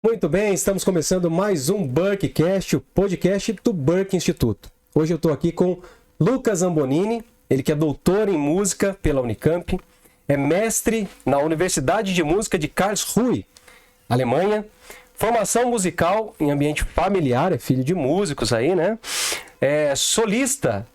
Muito bem, estamos começando mais um Burkcast, o podcast do Burke Instituto. Hoje eu estou aqui com Lucas Zambonini, ele que é doutor em música pela Unicamp, é mestre na Universidade de Música de Karlsruhe, Alemanha, formação musical em ambiente familiar, é filho de músicos aí, né? É solista,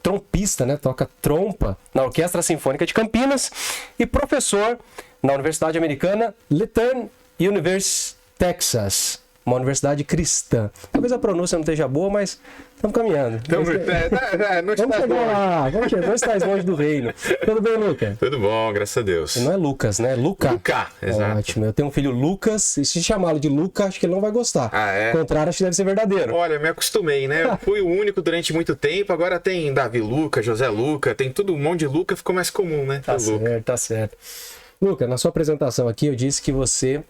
trompista, né? Toca trompa na Orquestra Sinfônica de Campinas e professor na Universidade Americana Lutheran University, Texas, uma universidade cristã. Talvez a pronúncia não esteja boa, mas estamos caminhando. Vamos chegar lá, vamos estar longe do reino. Tudo bem, Lucas? Tudo bom, graças a Deus. Não é Lucas, né? Luca. Luca, exato. Ótimo. Eu tenho um filho Lucas, e se chamá-lo de Luca, acho que ele não vai gostar. Ah, é? O contrário, acho que deve ser verdadeiro. Olha, me acostumei, né? Eu fui o único durante muito tempo, agora tem Davi Luca, José Luca, tem tudo, um monte de Luca, ficou mais comum, né? Tá certo, tá certo. Lucas, na sua apresentação aqui, eu disse que você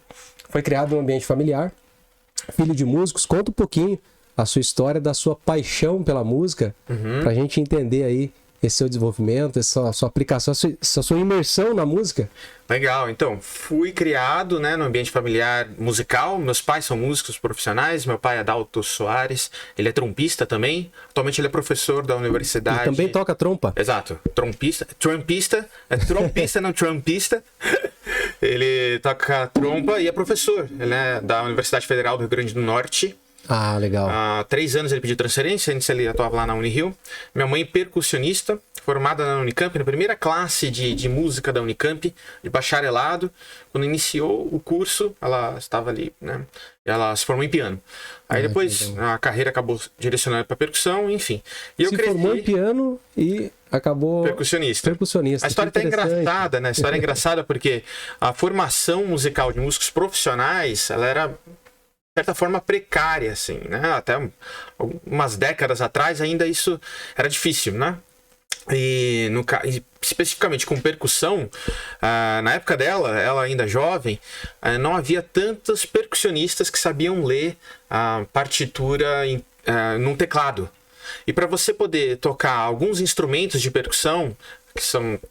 foi criado em um ambiente familiar, filho de músicos. Conta um pouquinho a sua história da sua paixão pela música, pra gente entender aí esse seu desenvolvimento, essa sua aplicação, essa sua imersão na música. Legal, então, fui criado, né, no ambiente familiar musical. Meus pais são músicos profissionais, meu pai é Adalto Soares, ele é trompista também, atualmente ele é professor da universidade. E também toca trompa. Exato, trompista, não trompista. Ele toca trompa e é professor, ele é da Universidade Federal do Rio Grande do Norte. Ah, legal. Há 3 anos ele pediu transferência, antes ele atuava lá na Unirio. Minha mãe percussionista, formada na Unicamp, na primeira classe de música da Unicamp, de bacharelado. Quando iniciou o curso, ela estava ali, né? Ela se formou em piano. Aí depois a carreira acabou direcionando para percussão, enfim. E eu se cresci... formou em piano e acabou... Percussionista. Percussionista. A história tá engraçada, né? A história é engraçada porque a formação musical de músicos profissionais, ela era... de certa forma precária, assim, né? Até umas décadas atrás ainda isso era difícil, né? E especificamente com percussão, na época dela, ela ainda jovem, não havia tantos percussionistas que sabiam ler a partitura num teclado. E para você poder tocar alguns instrumentos de percussão, que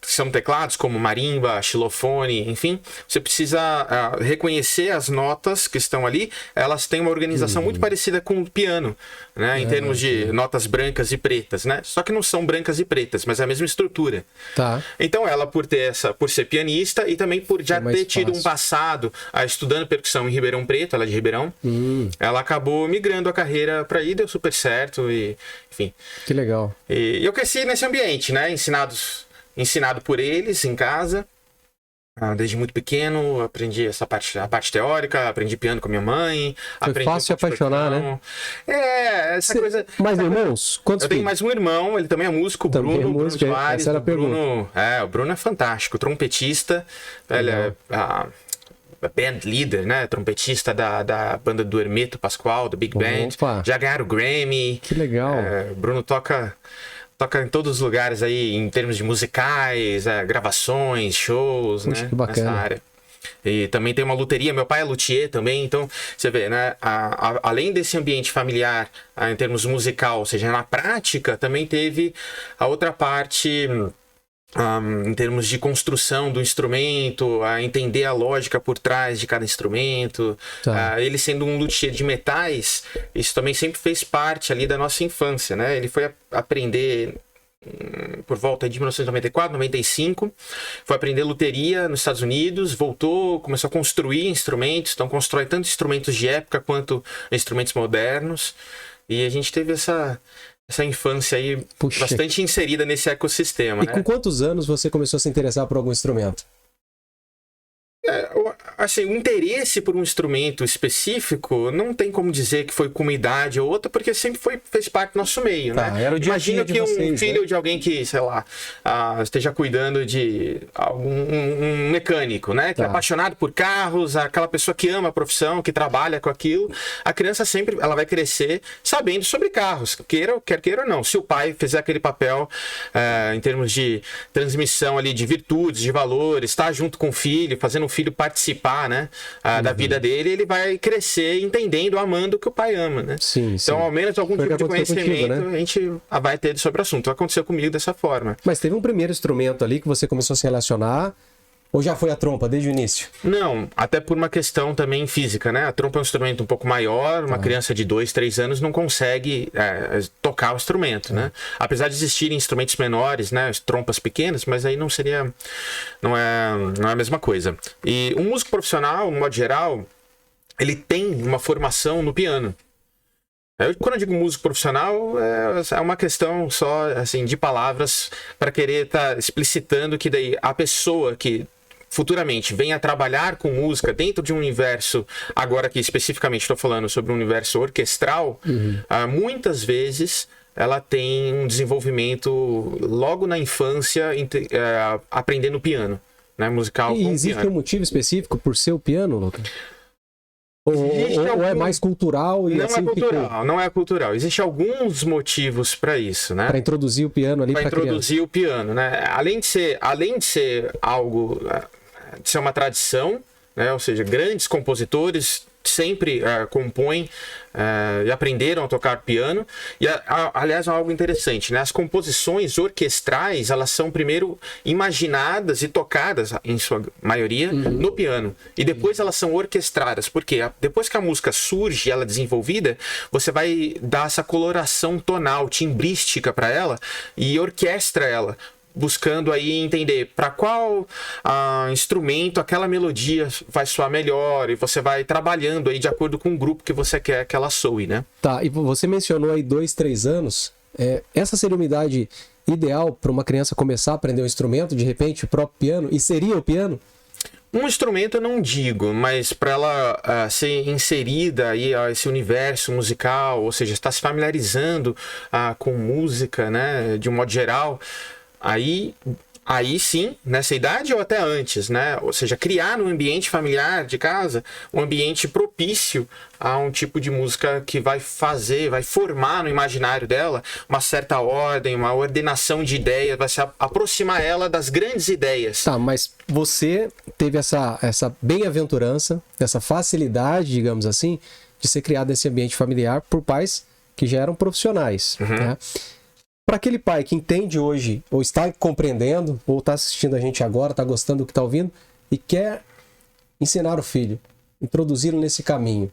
são teclados como marimba, xilofone, enfim, você precisa reconhecer as notas que estão ali. Elas têm uma organização muito parecida com o piano, né, em termos de notas brancas e pretas, né? Só que não são brancas e pretas, mas é a mesma estrutura. Tá. Então ela, por ser pianista e também por já ter tido um passado estudando percussão em Ribeirão Preto, ela é de Ribeirão, ela acabou migrando a carreira para aí, deu super certo e, enfim. Que legal. E eu cresci nesse ambiente, né? Ensinado por eles em casa. Desde muito pequeno, aprendi a parte teórica, aprendi piano com a minha mãe. Foi fácil se apaixonar, né? Essa coisa... Mais irmãos? Quantos Eu tenho mais um irmão, ele também é músico, o também Bruno. Bruno Soares. Essa era a pergunta. O Bruno é fantástico, trompetista. Ele é band leader, né? Trompetista da banda do Hermeto Pascoal, do Big Band. Já ganharam o Grammy. Que legal. O Bruno toca em todos os lugares aí, em termos de musicais, gravações, shows, puxa, né? Que bacana. Nessa área. E também tem uma luteria, meu pai é luthier também, então você vê, né? Além desse ambiente familiar, em termos musical, ou seja, na prática, também teve a outra parte... em termos de construção do instrumento, a entender a lógica por trás de cada instrumento. Ele sendo um luthier de metais, isso também sempre fez parte ali da nossa infância, né? Ele foi aprender por volta de 1994, 95, foi aprender luteria nos Estados Unidos, voltou, começou a construir instrumentos, então constrói tanto instrumentos de época quanto instrumentos modernos, e a gente teve essa infância aí bastante inserida nesse ecossistema. E com quantos anos você começou a se interessar por algum instrumento? Assim, o interesse por um instrumento específico não tem como dizer que foi com uma idade ou outra, porque sempre fez parte do nosso meio, né? Era o dia Imagina que vocês, um filho de alguém que, sei lá, esteja cuidando de um mecânico, né? Que é apaixonado por carros, aquela pessoa que ama a profissão, que trabalha com aquilo. A criança sempre ela vai crescer sabendo sobre carros, quer queira ou não. Se o pai fizer aquele papel em termos de transmissão ali de virtudes, de valores, estar junto com o filho, fazendo o filho participar, né, da vida dele, ele vai crescer entendendo, amando o que o pai ama, né? Sim. Então, ao menos algum tipo de conhecimento contigo, né? A gente vai ter sobre o assunto. Aconteceu comigo dessa forma. Mas teve um primeiro instrumento ali que você começou a se relacionar Ou já foi a trompa desde o início? Não, até por uma questão também física, né? A trompa é um instrumento um pouco maior, uma criança de 2, 3 anos não consegue tocar o instrumento, né? Apesar de existirem instrumentos menores, né? Trompas pequenas, mas aí não seria... Não é a mesma coisa. E um músico profissional, no modo geral, ele tem uma formação no piano. Quando eu digo músico profissional, é uma questão só assim, de palavras para querer estar explicitando que daí a pessoa que futuramente venha trabalhar com música dentro de um universo, agora aqui especificamente estou falando sobre um universo orquestral, muitas vezes ela tem um desenvolvimento logo na infância, aprendendo piano, né, musical. E existe um motivo específico por ser o piano, Lucas? Ou é mais cultural? E não assim é cultural, não é cultural. Existem alguns motivos para isso, né? Para introduzir o piano ali para introduzir criança. O piano, né? Além de ser algo, de ser uma tradição, né? Ou seja, grandes compositores sempre compõem e aprenderam a tocar piano. E, aliás, é algo interessante, né? As composições orquestrais, elas são primeiro imaginadas e tocadas, em sua maioria, no piano. E depois elas são orquestradas. Porque depois que a música surge, ela é desenvolvida, você vai dar essa coloração tonal, timbrística para ela e orquestra ela, buscando aí entender para qual instrumento aquela melodia vai soar melhor, e você vai trabalhando aí de acordo com o grupo que você quer que ela soe, né? Tá, e você mencionou aí 2, 3 anos, essa seria uma idade ideal para uma criança começar a aprender um instrumento, de repente o próprio piano, e seria o piano? Um instrumento eu não digo, mas para ela ser inserida aí a esse universo musical, ou seja, estar se familiarizando com música, né, de um modo geral, Aí sim, nessa idade ou até antes, né? Ou seja, criar no ambiente familiar de casa um ambiente propício a um tipo de música que vai formar no imaginário dela uma certa ordem, uma ordenação de ideias, vai se aproximar ela das grandes ideias. Tá, mas você teve essa bem-aventurança, essa facilidade, digamos assim, de ser criado nesse ambiente familiar por pais que já eram profissionais, né? Para aquele pai que entende hoje, ou está compreendendo, ou está assistindo a gente agora, está gostando do que está ouvindo, e quer ensinar o filho, introduzi-lo nesse caminho.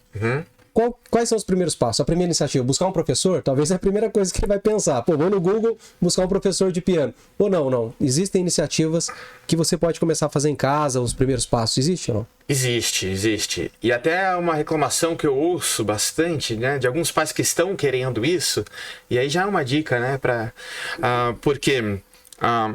Quais são os primeiros passos? A primeira iniciativa, buscar um professor? Talvez é a primeira coisa que ele vai pensar. Pô, vou no Google buscar um professor de piano. Ou não. Existem iniciativas que você pode começar a fazer em casa, os primeiros passos. Existe ou não? Existe. E até uma reclamação que eu ouço bastante, né, de alguns pais que estão querendo isso. E aí já é uma dica, né, porque...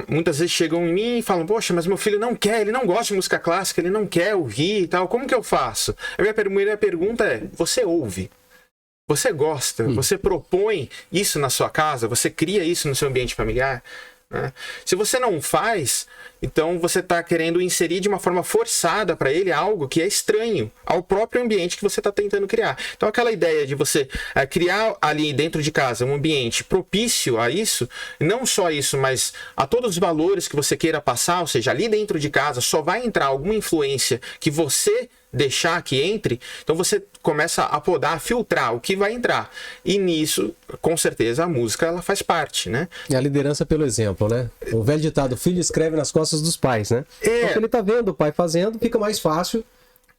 muitas vezes chegam em mim e falam: poxa, mas meu filho não quer, ele não gosta de música clássica, ele não quer ouvir e tal, como que eu faço? A minha primeira pergunta é: você ouve? Você gosta? Você propõe isso na sua casa? Você cria isso no seu ambiente familiar? Né? Se você não faz, então você está querendo inserir de uma forma forçada para ele algo que é estranho ao próprio ambiente que você está tentando criar. Então aquela ideia de você criar ali dentro de casa um ambiente propício a isso, não só isso, mas a todos os valores que você queira passar, ou seja, ali dentro de casa só vai entrar alguma influência que você deixar que entre, então você começa a podar, a filtrar o que vai entrar. E nisso, com certeza, a música ela faz parte, né? É a liderança pelo exemplo, né? O velho ditado: o filho escreve nas costas dos pais, né? Porque ele tá vendo o pai fazendo, fica mais fácil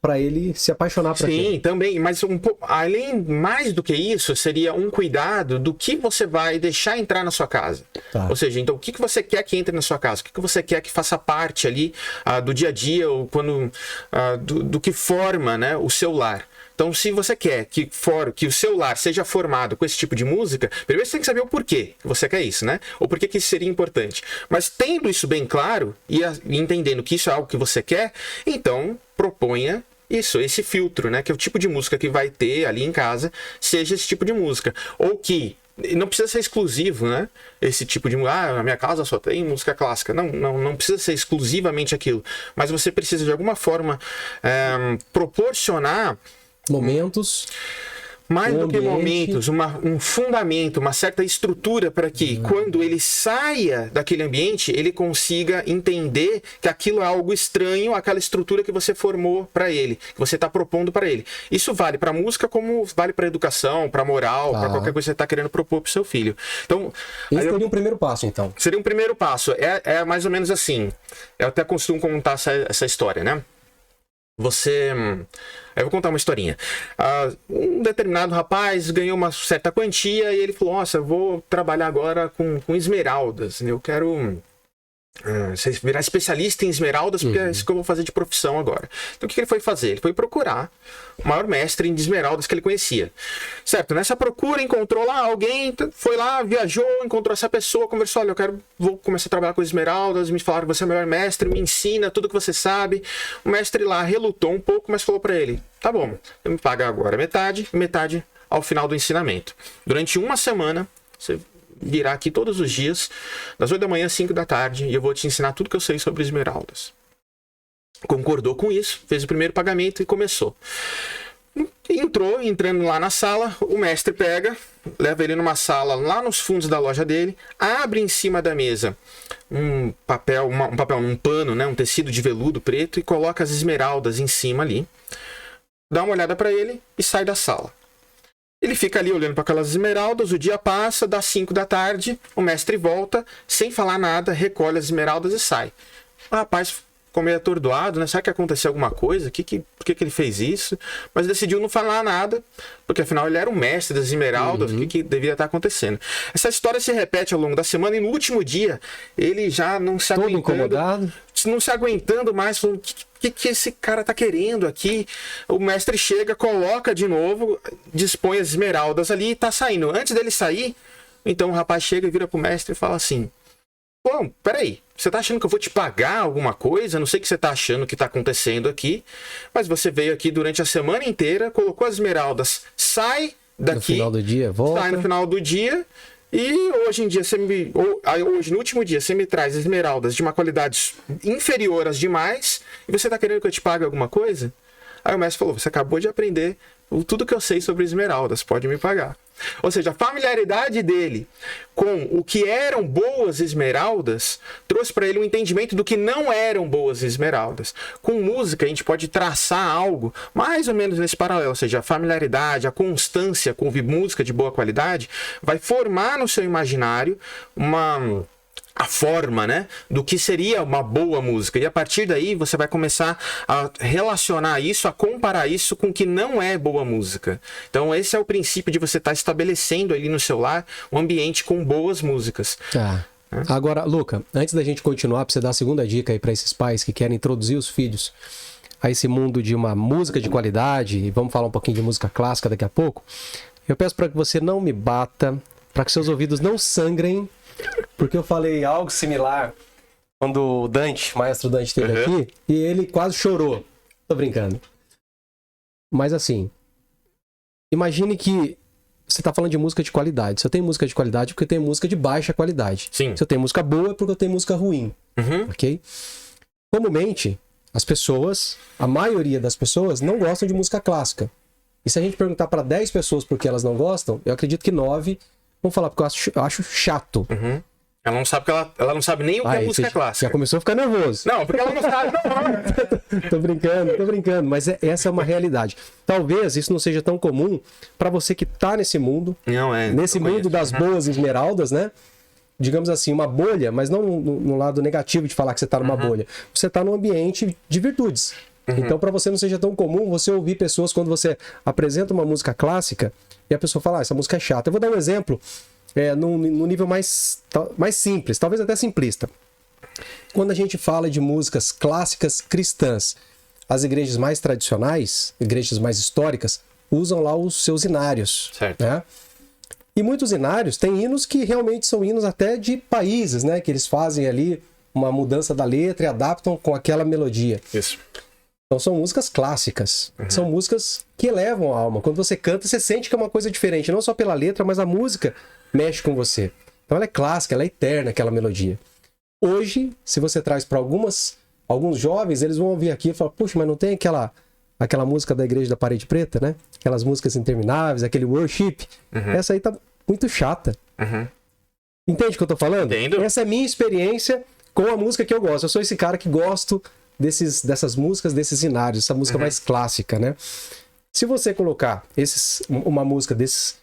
para ele se apaixonar por aquilo. Sim, também, mas além mais do que isso, seria um cuidado do que você vai deixar entrar na sua casa. Tá. Ou seja, então o que você quer que entre na sua casa? O que você quer que faça parte ali do dia a dia, ou quando do que forma, né, o seu lar. Então, se você quer que o seu lar seja formado com esse tipo de música, primeiro você tem que saber o porquê que você quer isso, né? Ou porquê que isso seria importante. Mas tendo isso bem claro e entendendo que isso é algo que você quer, então proponha esse filtro, né? Que é o tipo de música que vai ter ali em casa, seja esse tipo de música. Ou que não precisa ser exclusivo, né? Esse tipo de música. Na minha casa só tem música clássica. Não precisa ser exclusivamente aquilo. Mas você precisa, de alguma forma, proporcionar Mais o do que ambiente. momentos, um fundamento, uma certa estrutura para que quando ele saia daquele ambiente, ele consiga entender que aquilo é algo estranho àquela estrutura que você formou para ele, que você está propondo para ele. Isso vale para música como vale para educação, para moral, para qualquer coisa que você está querendo propor para o seu filho. Então, esse seria um primeiro passo, então. seria um primeiro passo. É mais ou menos assim. Eu até costumo contar essa história, né? Eu vou contar uma historinha. Um determinado rapaz ganhou uma certa quantia e ele falou: nossa, eu vou trabalhar agora com esmeraldas. Eu quero virar especialista em esmeraldas, porque é isso que eu vou fazer de profissão agora. Então o que ele foi fazer? Ele foi procurar o maior mestre de esmeraldas que ele conhecia. Certo? Nessa procura encontrou lá alguém, foi lá, viajou, encontrou essa pessoa, conversou: olha, vou começar a trabalhar com esmeraldas, me falaram que você é o melhor mestre, me ensina tudo que você sabe. O mestre lá relutou um pouco, mas falou para ele: tá bom, eu me paga agora metade ao final do ensinamento. Durante uma semana, você virá aqui todos os dias, das 8 da manhã às 5 da tarde, e eu vou te ensinar tudo que eu sei sobre esmeraldas. Concordou com isso, fez o primeiro pagamento e começou. Entrando lá na sala, o mestre leva ele numa sala lá nos fundos da loja dele, abre em cima da mesa um pano, né, um tecido de veludo preto, e coloca as esmeraldas em cima ali, dá uma olhada para ele e sai da sala. Ele fica ali olhando para aquelas esmeraldas, o dia passa, dá 5 da tarde, o mestre volta, sem falar nada, recolhe as esmeraldas e sai. O rapaz ficou meio atordoado, né? Será que aconteceu alguma coisa? Por que ele fez isso? Mas decidiu não falar nada, porque afinal ele era o mestre das esmeraldas, o que deveria estar acontecendo. Essa história se repete ao longo da semana e no último dia ele já não se Todo aguentando, incomodado. não se aguentando mais, falando: o que esse cara tá querendo aqui? O mestre chega, coloca de novo, dispõe as esmeraldas ali e tá saindo. Antes dele sair, então o rapaz chega e vira pro mestre e fala assim: bom, peraí, você tá achando que eu vou te pagar alguma coisa? Não sei o que você tá achando que tá acontecendo aqui, mas você veio aqui durante a semana inteira, colocou as esmeraldas, sai daqui, No final do dia, volta. sai no final do dia, e hoje em dia, hoje no último dia, você me traz esmeraldas de uma qualidade inferior às demais, e você tá querendo que eu te pague alguma coisa? Aí o mestre falou: você acabou de aprender tudo que eu sei sobre esmeraldas, pode me pagar. Ou seja, a familiaridade dele com o que eram boas esmeraldas trouxe para ele um entendimento do que não eram boas esmeraldas. Com música, a gente pode traçar algo mais ou menos nesse paralelo. Ou seja, a familiaridade, a constância com ouvir música de boa qualidade vai formar no seu imaginário a forma, né, do que seria uma boa música. E a partir daí você vai começar a relacionar isso, a comparar isso com o que não é boa música. Então esse é o princípio de você estar estabelecendo ali no seu lar um ambiente com boas músicas. Tá. Agora, Luca, antes da gente continuar, para você dar a segunda dica aí para esses pais que querem introduzir os filhos a esse mundo de uma música de qualidade, e vamos falar um pouquinho de música clássica daqui a pouco, eu peço para que você não me bata, para que seus ouvidos não sangrem, porque eu falei algo similar quando o maestro Dante esteve aqui, e ele quase chorou. Tô brincando. Mas assim, imagine que você tá falando de música de qualidade. Se eu tenho música de qualidade, é porque eu tenho música de baixa qualidade. Sim. Se eu tenho música boa, é porque eu tenho música ruim. Ok? Comumente, a maioria das pessoas não gostam de música clássica. E se a gente perguntar para 10 pessoas por que elas não gostam, eu acredito que 9 vão falar porque eu acho chato. Ela não sabe ela não sabe nem o que é música clássica. Já começou a ficar nervoso. Não, porque ela não sabe. Tô brincando, mas essa é uma realidade. Talvez isso não seja tão comum para você que tá nesse mundo, nesse mundo das boas esmeraldas, né? Digamos assim, uma bolha, mas não no lado negativo de falar que você tá numa bolha. Você tá num ambiente de virtudes. Então, para você não seja tão comum você ouvir pessoas quando você apresenta uma música clássica e a pessoa fala: essa música é chata. Eu vou dar um exemplo no nível mais simples, talvez até simplista. Quando a gente fala de músicas clássicas cristãs, as igrejas mais tradicionais, igrejas mais históricas, usam lá os seus hinários. Certo. Né? E muitos hinários têm hinos que realmente são hinos até de países, né? Que eles fazem ali uma mudança da letra e adaptam com aquela melodia. Isso. Então são músicas clássicas, são músicas que elevam a alma. Quando você canta, você sente que é uma coisa diferente, não só pela letra, mas a música mexe com você. Então ela é clássica, ela é eterna, aquela melodia. Hoje, se você traz para alguns jovens, eles vão ouvir aqui e falar: puxa, mas não tem aquela música da Igreja da Parede Preta, né? Aquelas músicas intermináveis, aquele worship. Essa aí tá muito chata. Entende o que eu tô falando? Entendo. Essa é a minha experiência com a música que eu gosto. Eu sou esse cara que gosto dessas músicas, desses cenários, essa música mais clássica, né? Se você colocar uma música desses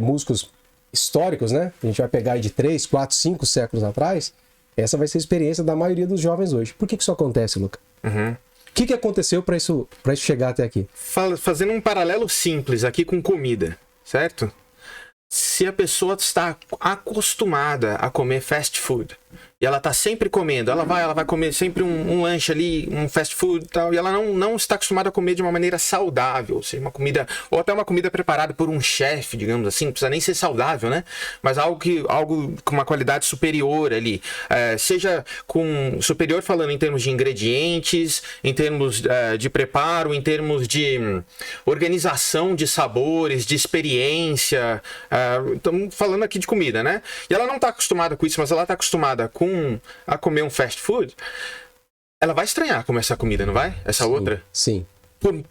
músicos históricos, né? A gente vai pegar aí de 3, 4, 5 séculos atrás, essa vai ser a experiência da maioria dos jovens hoje. Por que isso acontece, Luca? O que aconteceu para isso chegar até aqui? Fazendo um paralelo simples aqui com comida, certo? Se a pessoa está acostumada a comer fast food e ela está sempre comendo, ela vai comer sempre um lanche ali, um fast food e tal, e ela não está acostumada a comer de uma maneira saudável, ou seja, uma comida, ou até uma comida preparada por um chefe, digamos assim, não precisa nem ser saudável, né? Mas algo com uma qualidade superior ali, seja superior falando em termos de ingredientes, em termos de preparo, em termos de organização de sabores, de experiência, estamos falando aqui de comida, né? E ela não está acostumada com isso, mas ela está acostumada a comer um fast food, ela vai estranhar comer essa comida, não vai? Essa outra? Sim.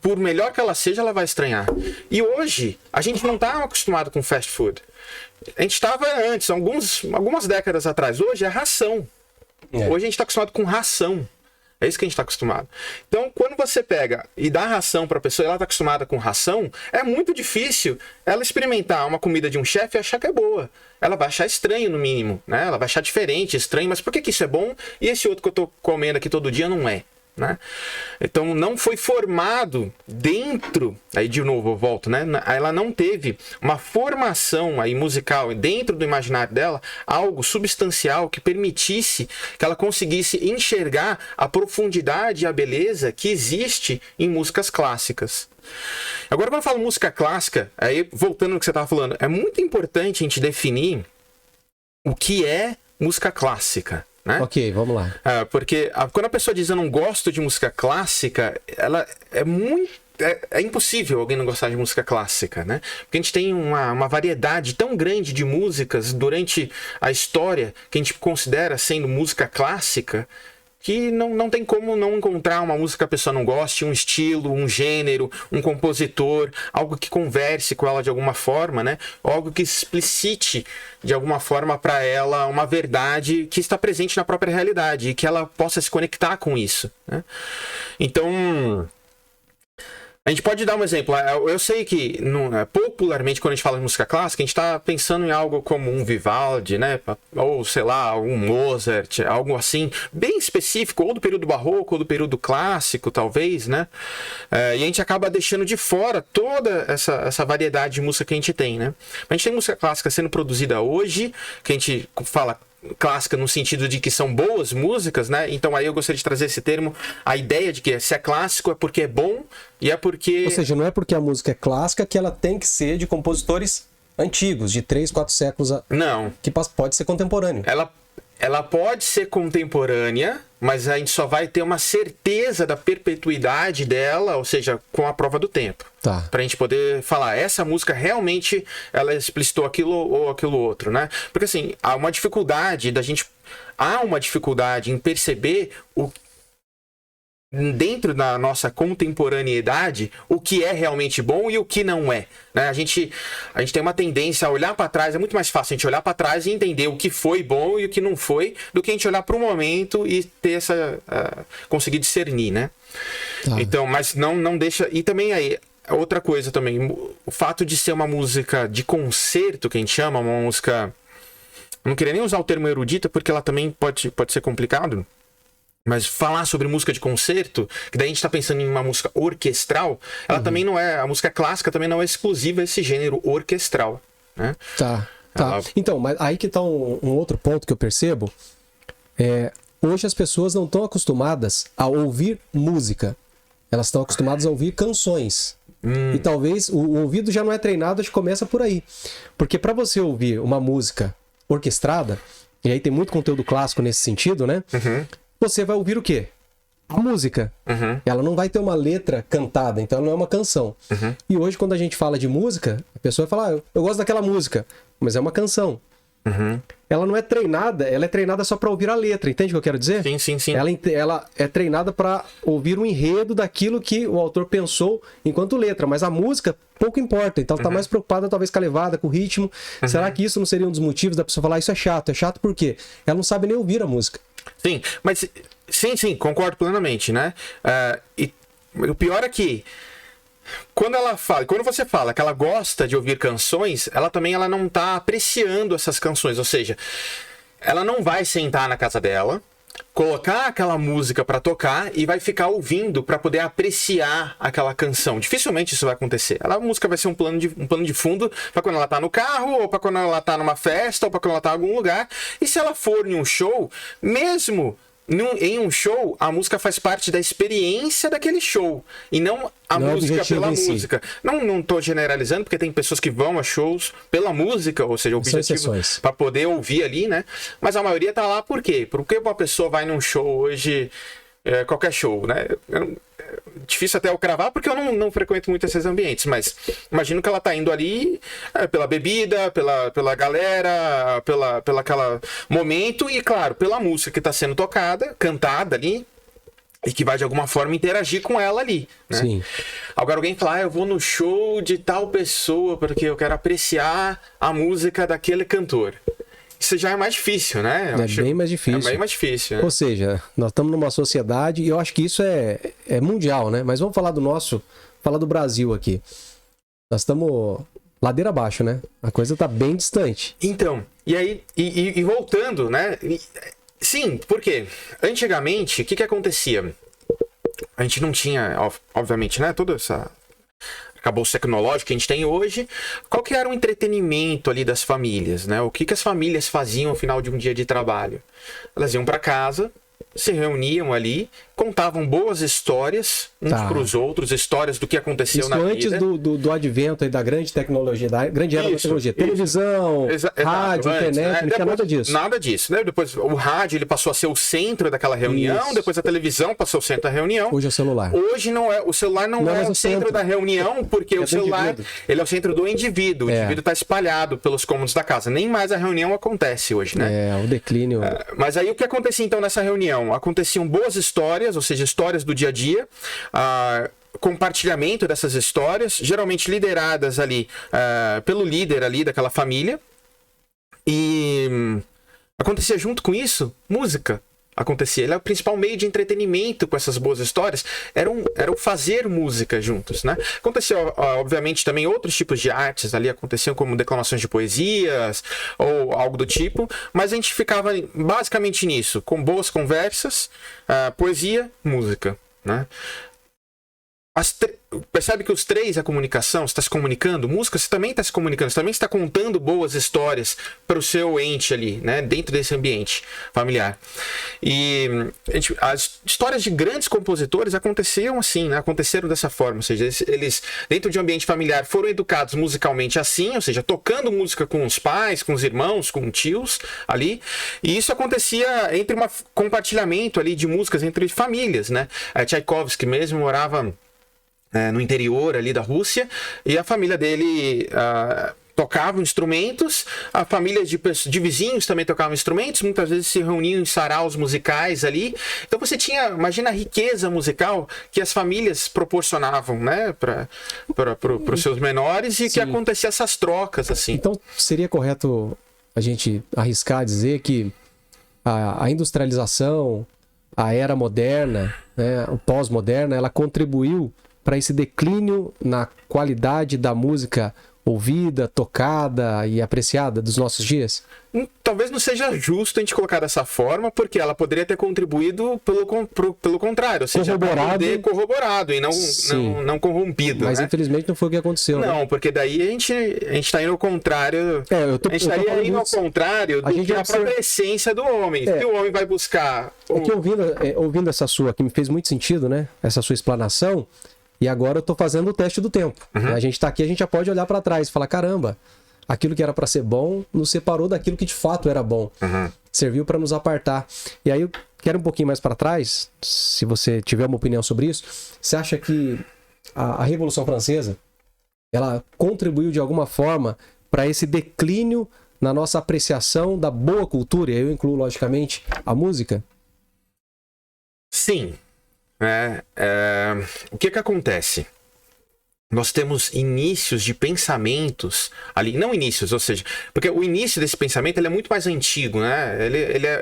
Por melhor que ela seja, ela vai estranhar. E hoje, a gente não está acostumado com fast food. A gente estava antes, algumas décadas atrás. Hoje é ração. Hoje a gente está acostumado com ração. É isso que a gente está acostumado. Então, quando você pega e dá ração para a pessoa e ela está acostumada com ração, é muito difícil ela experimentar uma comida de um chefe e achar que é boa. Ela vai achar estranho, no mínimo, né? Ela vai achar diferente, estranho, mas por que isso é bom e esse outro que eu estou comendo aqui todo dia não é? Né? Então não foi formado dentro, aí de novo eu volto, né? Ela não teve uma formação aí musical dentro do imaginário dela, algo substancial que permitisse que ela conseguisse enxergar a profundidade e a beleza que existe em músicas clássicas. Agora, quando eu falo música clássica, aí voltando no que você estava falando, é muito importante a gente definir o que é música clássica. Né? Ok, vamos lá. Porque quando a pessoa diz eu não gosto de música clássica, ela é impossível alguém não gostar de música clássica, né? Porque a gente tem uma variedade tão grande de músicas durante a história que a gente considera sendo música clássica, que não tem como não encontrar uma música que a pessoa não goste, um estilo, um gênero, um compositor, algo que converse com ela de alguma forma, né? Algo que explicite de alguma forma para ela uma verdade que está presente na própria realidade e que ela possa se conectar com isso, né? Então, a gente pode dar um exemplo. Eu sei que popularmente, quando a gente fala de música clássica, a gente está pensando em algo como um Vivaldi, né? Ou, sei lá, um Mozart, algo assim, bem específico, ou do período barroco, ou do período clássico, talvez, né? E a gente acaba deixando de fora toda essa variedade de música que a gente tem, né? A gente tem música clássica sendo produzida hoje, que a gente fala clássica no sentido de que são boas músicas, né? Então aí eu gostaria de trazer esse termo, a ideia de que se é clássico é porque é bom e é porque... Ou seja, não é porque a música é clássica que ela tem que ser de compositores antigos, de 3, 4 séculos. Não. Que pode ser contemporâneo. Ela pode ser contemporânea, mas a gente só vai ter uma certeza da perpetuidade dela, ou seja, com a prova do tempo. Tá. Pra gente poder falar, essa música realmente ela explicitou aquilo ou aquilo outro, né? Porque assim, há uma dificuldade em perceber dentro da nossa contemporaneidade o que é realmente bom e o que não é, né? A gente tem uma tendência a olhar para trás, é muito mais fácil a gente olhar para trás e entender o que foi bom e o que não foi, do que a gente olhar para o momento e ter conseguir discernir, né? Tá. Então, mas não deixa... E também aí, outra coisa também, o fato de ser uma música de concerto, que a gente chama, uma música... Não queria nem usar o termo erudita, porque ela também pode ser complicado. Mas falar sobre música de concerto, que daí a gente está pensando em uma música orquestral, ela também não é... A música clássica também não é exclusiva a esse gênero orquestral, né? Tá. Então, mas aí que tá um outro ponto que eu percebo. Hoje as pessoas não estão acostumadas a ouvir música. Elas estão acostumadas a ouvir canções. E talvez o ouvido já não é treinado, acho que começa por aí. Porque para você ouvir uma música orquestrada, e aí tem muito conteúdo clássico nesse sentido, né? Você vai ouvir o quê? A música. Ela não vai ter uma letra cantada, então ela não é uma canção. E hoje, quando a gente fala de música, a pessoa vai falar, eu gosto daquela música, mas é uma canção. Ela não é treinada, ela é treinada só para ouvir a letra, entende o que eu quero dizer? Sim. Ela é treinada para ouvir o enredo daquilo que o autor pensou enquanto letra, mas a música pouco importa, então ela tá mais preocupada talvez com a levada, com o ritmo. Será que isso não seria um dos motivos da pessoa falar isso é chato? É chato por quê? Ela não sabe nem ouvir a música. Sim, mas sim, concordo plenamente, né? E o pior é que quando você fala que ela gosta de ouvir canções, ela não tá apreciando essas canções, ou seja, ela não vai sentar na casa dela, colocar aquela música para tocar e vai ficar ouvindo para poder apreciar aquela canção. Dificilmente isso vai acontecer. A música vai ser um plano de fundo para quando ela tá no carro, ou para quando ela tá numa festa, ou para quando ela tá em algum lugar. E se ela for em um show, mesmo em um show, a música faz parte da experiência daquele show e não a música pela música. Não tô generalizando, porque tem pessoas que vão a shows pela música, ou seja, o objetivo para poder ouvir ali, né? Mas a maioria tá lá por quê? Porque uma pessoa vai num show hoje, qualquer show, né? Difícil até eu cravar, porque eu não frequento muito esses ambientes, mas imagino que ela tá indo ali pela bebida, pela galera, pela aquela momento e, claro, pela música que tá sendo tocada, cantada ali, e que vai de alguma forma interagir com ela ali, né? Sim. Agora alguém fala, eu vou no show de tal pessoa porque eu quero apreciar a música daquele cantor. Isso já é mais difícil, né? Bem mais difícil. É bem mais difícil, né? Ou seja, nós estamos numa sociedade, e eu acho que isso é mundial, né? Mas vamos falar falar do Brasil aqui. Nós estamos ladeira abaixo, né? A coisa tá bem distante. Então, e aí, e voltando, né? Sim, porque antigamente, o que acontecia? A gente não tinha, obviamente, né? Toda essa arcabouço tecnológico que a gente tem hoje. Qual que era o entretenimento ali das famílias, né? O que as famílias faziam ao final de um dia de trabalho? Elas iam para casa, se reuniam ali, contavam boas histórias uns para os outros, histórias do que aconteceu na vida. Isso antes do advento aí da grande tecnologia, da grande era da tecnologia. Televisão, rádio, internet, não tinha nada disso. Nada disso, né? Depois o rádio ele passou a ser o centro daquela reunião, depois a televisão passou a ser o centro da reunião. Hoje é o celular. Hoje não é, o celular não é o centro da reunião, porque o celular ele é o centro do indivíduo. O indivíduo está espalhado pelos cômodos da casa. Nem mais a reunião acontece hoje, né? O declínio. Mas aí o que acontecia então nessa reunião? Aconteciam boas histórias, ou seja, histórias do dia a dia, compartilhamento dessas histórias, geralmente lideradas ali pelo líder ali daquela família, e acontecia junto com isso música. Acontecia, ele é o principal meio de entretenimento com essas boas histórias, era o fazer música juntos, né? Acontecia, obviamente, também outros tipos de artes ali, aconteciam como declamações de poesias ou algo do tipo, mas a gente ficava basicamente nisso, com boas conversas, poesia, música, né? Percebe que os três, a comunicação, você está se comunicando, música, você também está se comunicando, você também está contando boas histórias para o seu ente ali, né, dentro desse ambiente familiar. E as histórias de grandes compositores aconteceram assim, né, aconteceram dessa forma, ou seja, eles dentro de um ambiente familiar foram educados musicalmente assim, ou seja, tocando música com os pais, com os irmãos, com tios ali, e isso acontecia entre um compartilhamento ali de músicas entre famílias, né, Tchaikovsky mesmo morava no interior ali da Rússia, e a família dele tocava instrumentos, a família de vizinhos também tocavam instrumentos, muitas vezes se reuniam em saraus musicais ali. Então você imagina a riqueza musical que as famílias proporcionavam, né, para os seus menores, e que acontecia essas trocas assim. Então seria correto a gente arriscar dizer que a industrialização, a era moderna, né, o pós-moderna, ela contribuiu para esse declínio na qualidade da música ouvida, tocada e apreciada dos nossos dias? Talvez não seja justo a gente colocar dessa forma, porque ela poderia ter contribuído pelo contrário, ou seja, corroborado e não corrompido. Mas né? Infelizmente não foi o que aconteceu. Não, né? Porque daí a gente está indo ao contrário. A gente estaria indo ao contrário do que a própria essência do homem. Que o homem vai buscar. Que ouvindo essa sua, que me fez muito sentido, né? Essa sua explanação. E agora eu tô fazendo o teste do tempo. A gente tá aqui, a gente já pode olhar para trás e falar, caramba, aquilo que era para ser bom nos separou daquilo que de fato era bom. Serviu para nos apartar. E aí eu quero um pouquinho mais para trás, se você tiver uma opinião sobre isso. Você acha que a Revolução Francesa, ela contribuiu de alguma forma para esse declínio na nossa apreciação da boa cultura? E eu incluo, logicamente, a música? Sim. O que acontece? Nós temos inícios de pensamentos ali, não inícios, ou seja, porque o início desse pensamento ele é muito mais antigo, né?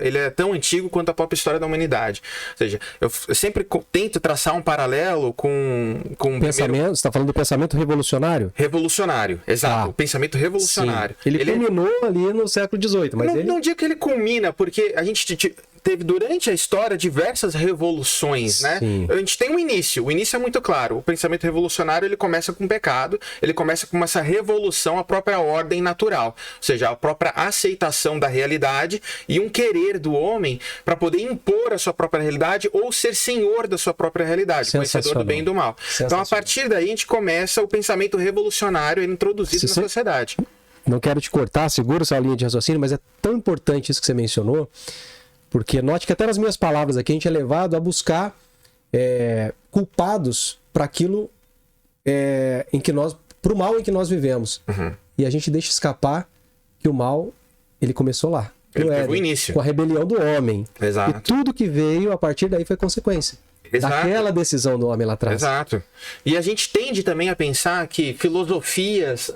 Ele é tão antigo quanto a própria história da humanidade. Ou seja, eu sempre tento traçar um paralelo com Pensamento, você está falando do pensamento revolucionário? Revolucionário, exato. O pensamento revolucionário. Sim. Ele culminou ali no século XVIII, mas não digo que ele culmina, porque a gente teve durante a história diversas revoluções, né? A gente tem um início. O início é muito claro. O pensamento revolucionário ele começa com pecado, ele começa com essa revolução à própria ordem natural, ou seja, a própria aceitação da realidade e um querer do homem para poder impor a sua própria realidade ou ser senhor da sua própria realidade, conhecedor do bem e do mal. Então, a partir daí, a gente começa o pensamento revolucionário introduzido na sociedade. Não quero te cortar, segura essa linha de raciocínio, mas é tão importante isso que você mencionou. Porque note que até nas minhas palavras aqui a gente é levado a buscar culpados para aquilo pro mal em que nós vivemos. Uhum. E a gente deixa escapar que o mal ele começou lá. Ele teve o início. Com a rebelião do homem. Exato. E tudo que veio a partir daí foi consequência. Exato. Daquela decisão do homem lá atrás. Exato. E a gente tende também a pensar que filosofias,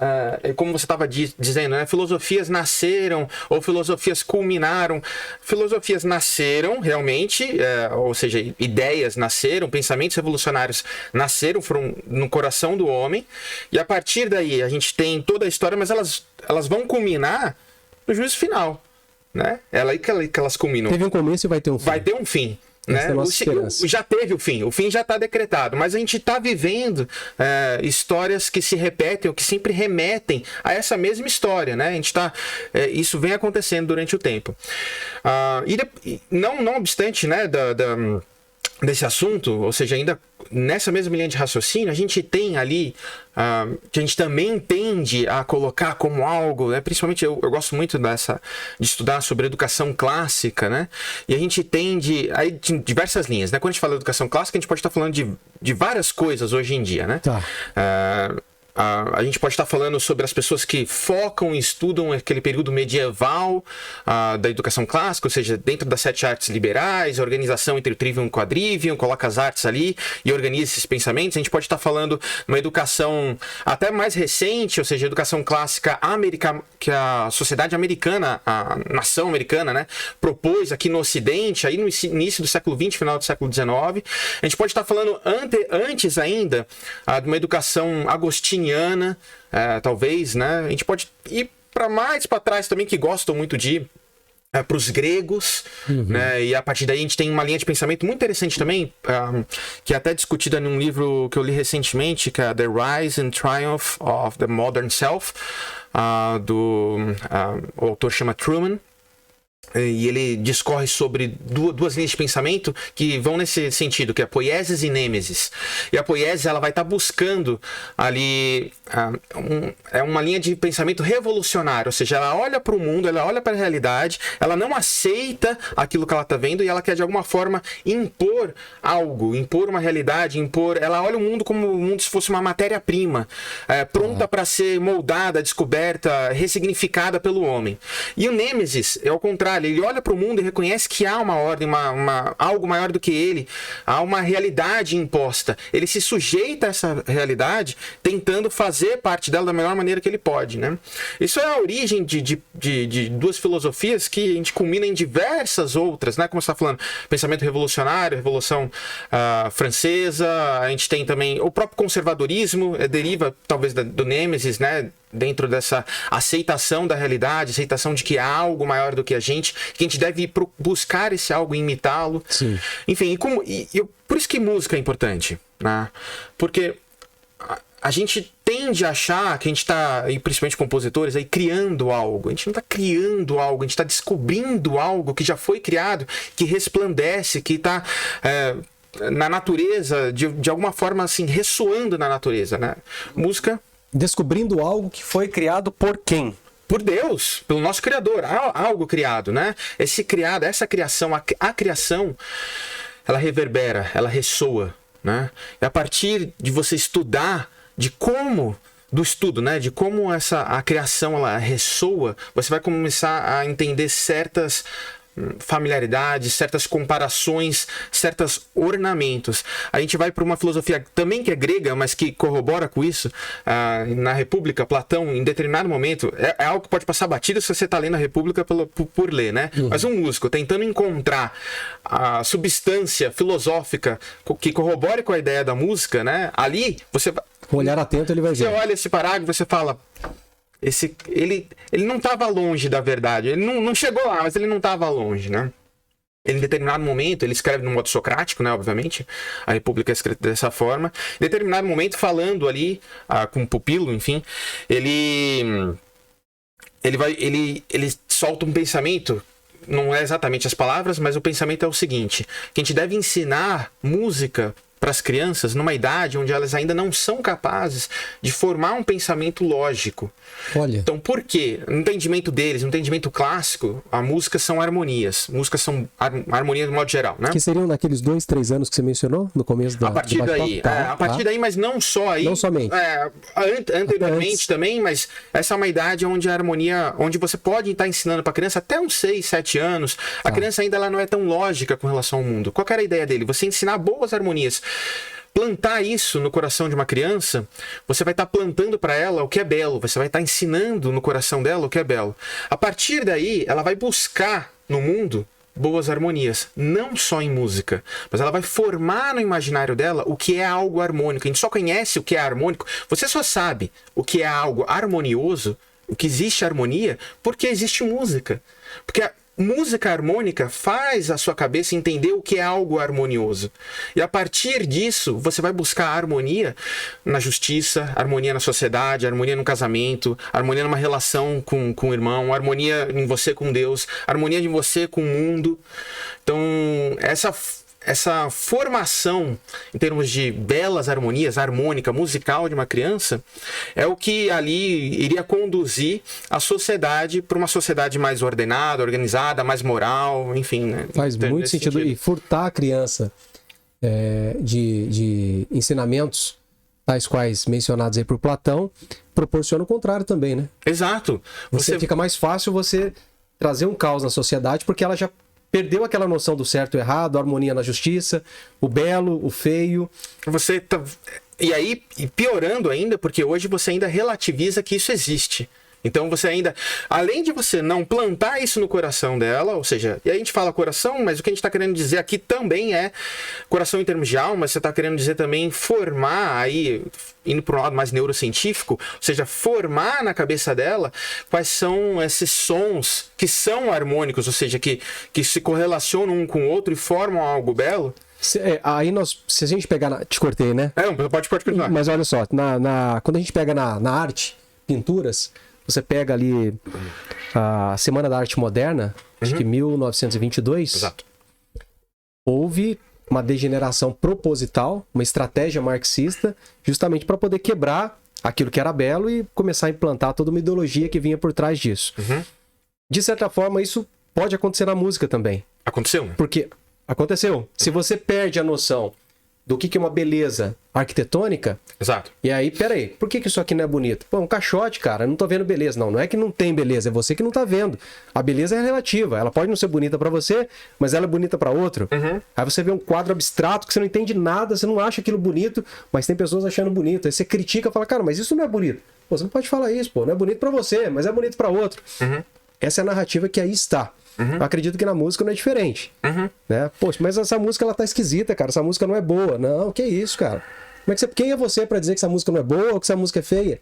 como você estava dizendo, né? Filosofias nasceram ou filosofias culminaram. Filosofias nasceram realmente, ou seja, ideias nasceram, pensamentos revolucionários nasceram no coração do homem. E a partir daí a gente tem toda a história, mas elas vão culminar no juízo final. Né? É aí que elas culminam. Teve um começo e vai ter um fim. Vai ter um fim. Né? Já teve o fim já está decretado, mas a gente está vivendo histórias que se repetem ou que sempre remetem a essa mesma história, né? A gente isso vem acontecendo durante o tempo. Não obstante, né, desse assunto, ou seja, ainda nessa mesma linha de raciocínio, a gente tem ali, que a gente também tende a colocar como algo, né? Principalmente eu gosto muito de estudar sobre educação clássica, né? E a gente tende, aí de diversas linhas, né? Quando a gente fala de educação clássica, a gente pode estar falando de várias coisas hoje em dia, né? Tá. A gente pode estar falando sobre as pessoas que focam e estudam aquele período medieval da educação clássica, ou seja, dentro das 7 artes liberais, a organização entre o trivium e o quadrivium, coloca as artes ali e organiza esses pensamentos. A gente pode estar falando de uma educação até mais recente, ou seja, a educação clássica que a sociedade americana, a nação americana, né, propôs aqui no Ocidente, aí no início do século XX, final do século XIX. A gente pode estar falando antes ainda de uma educação agostina, talvez, né? A gente pode ir para trás também, que gostam muito de ir para os gregos, né? E a partir daí a gente tem uma linha de pensamento muito interessante também, que é até discutida num livro que eu li recentemente, que é The Rise and Triumph of the Modern Self, o autor chama Truman. E ele discorre sobre duas linhas de pensamento que vão nesse sentido, que é a poiesis e nêmesis. E a poiesis, ela vai estar buscando ali uma linha de pensamento revolucionário, ou seja, ela olha para o mundo, ela olha para a realidade, ela não aceita aquilo que ela está vendo e ela quer de alguma forma impor algo, impor uma realidade, ela olha o mundo como o mundo se fosse uma matéria-prima, pronta para ser moldada, descoberta, ressignificada pelo homem. E o nêmesis é ao contrário. Ele olha para o mundo e reconhece que há uma ordem, algo maior do que ele, há uma realidade imposta. Ele se sujeita a essa realidade, tentando fazer parte dela da melhor maneira que ele pode, né? Isso é a origem de duas filosofias que a gente culmina em diversas outras, né? Como você está falando, pensamento revolucionário, Revolução Francesa, a gente tem também o próprio conservadorismo, deriva talvez do Nêmesis, né? Dentro dessa aceitação da realidade, aceitação de que há algo maior do que a gente deve buscar esse algo e imitá-lo. Sim. Enfim, por isso que música é importante, né? Porque a gente tende a achar que a gente está, e principalmente compositores, aí criando algo. A gente não está criando algo, a gente está descobrindo algo que já foi criado, que resplandece, que está na natureza, de alguma forma assim, ressoando na natureza, né? Música... Descobrindo algo que foi criado por quem? Por Deus, pelo nosso Criador. Há algo criado, né? Essa criação, a criação, ela reverbera, ela ressoa, né? E a partir de você estudar de como do estudo, né, de como a criação ela ressoa, você vai começar a entender certas familiaridades, certas comparações, certos ornamentos. A gente vai para uma filosofia também que é grega, mas que corrobora com isso. Na República, Platão, em determinado momento, é algo que pode passar batido se você está lendo a República por ler, né? Mas um músico tentando encontrar a substância filosófica que corrobore com a ideia da música, né? Ali, você Com um olhar atento, ele vai ver. Você olha esse parágrafo, você fala... Ele não estava longe da verdade. Ele não chegou lá, mas ele não estava longe, né? Ele, em determinado momento, ele escreve no modo socrático, né? Obviamente, a República é escrita dessa forma. Em determinado momento, falando ali com o pupilo, enfim, ele solta um pensamento. Não é exatamente as palavras, mas o pensamento é o seguinte: que a gente deve ensinar música para as crianças numa idade onde elas ainda não são capazes de formar um pensamento lógico. Olha. Então, por quê? No entendimento deles, no entendimento clássico, a música são harmonias. Músicas são harmonias de modo geral, né? Que seriam naqueles 2, 3 anos que você mencionou no começo da... A partir daí, a partir daí, mas não só aí. Não somente. Anteriormente também, mas essa é uma idade onde a harmonia, onde você pode estar ensinando para a criança até uns 6, 7 anos. A criança ainda ela não é tão lógica com relação ao mundo. Qual que era a ideia dele? Você ensinar boas harmonias. Plantar isso no coração de uma criança, você vai estar plantando para ela o que é belo, você vai estar ensinando no coração dela o que é belo. A partir daí, ela vai buscar no mundo boas harmonias, não só em música, mas ela vai formar no imaginário dela o que é algo harmônico. A gente só conhece o que é harmônico, você só sabe o que é algo harmonioso, o que existe harmonia, porque existe música. Porque a música harmônica faz a sua cabeça entender o que é algo harmonioso. E a partir disso, você vai buscar harmonia na justiça, harmonia na sociedade, harmonia no casamento, harmonia numa relação com o irmão, harmonia em você com Deus, harmonia de você com o mundo. Então, essa formação em termos de belas harmonias, harmônica, musical de uma criança, é o que ali iria conduzir a sociedade para uma sociedade mais ordenada, organizada, mais moral, enfim, né? Faz muito sentido. E furtar a criança de ensinamentos tais quais mencionados aí por Platão, proporciona o contrário também, né? Exato. Fica mais fácil você trazer um caos na sociedade, porque ela já perdeu aquela noção do certo e errado, a harmonia na justiça, o belo, o feio. E aí, piorando ainda, porque hoje você ainda relativiza que isso existe. Então você ainda, além de você não plantar isso no coração dela, ou seja, e aí a gente fala coração, mas o que a gente está querendo dizer aqui também é coração em termos de alma, você está querendo dizer também formar aí, indo para um lado mais neurocientífico, ou seja, formar na cabeça dela quais são esses sons que são harmônicos, ou seja, que se correlacionam um com o outro e formam algo belo. Se a gente pegar te cortei, né? Pode continuar. Mas olha só, quando a gente pega na arte, pinturas, você pega ali a Semana da Arte Moderna, acho que 1922, Exato. Houve uma degeneração proposital, uma estratégia marxista, justamente para poder quebrar aquilo que era belo e começar a implantar toda uma ideologia que vinha por trás disso. De certa forma, isso pode acontecer na música também. Aconteceu, né? Porque aconteceu. Se você perde a noção do que é uma beleza arquitetônica... Exato. E aí, peraí, por que isso aqui não é bonito? Pô, um caixote, cara, eu não tô vendo beleza. Não é que não tem beleza, é você que não tá vendo. A beleza é relativa, ela pode não ser bonita pra você, mas ela é bonita pra outro. Aí você vê um quadro abstrato que você não entende nada, você não acha aquilo bonito, mas tem pessoas achando bonito. Aí você critica e fala, cara, mas isso não é bonito. Pô, você não pode falar isso, pô, não é bonito pra você, mas é bonito pra outro. Essa é a narrativa que aí está. Eu acredito que na música não é diferente. Né? Poxa, mas essa música ela tá esquisita, cara. Essa música não é boa. Não, que isso, cara. Quem é você pra dizer que essa música não é boa ou que essa música é feia?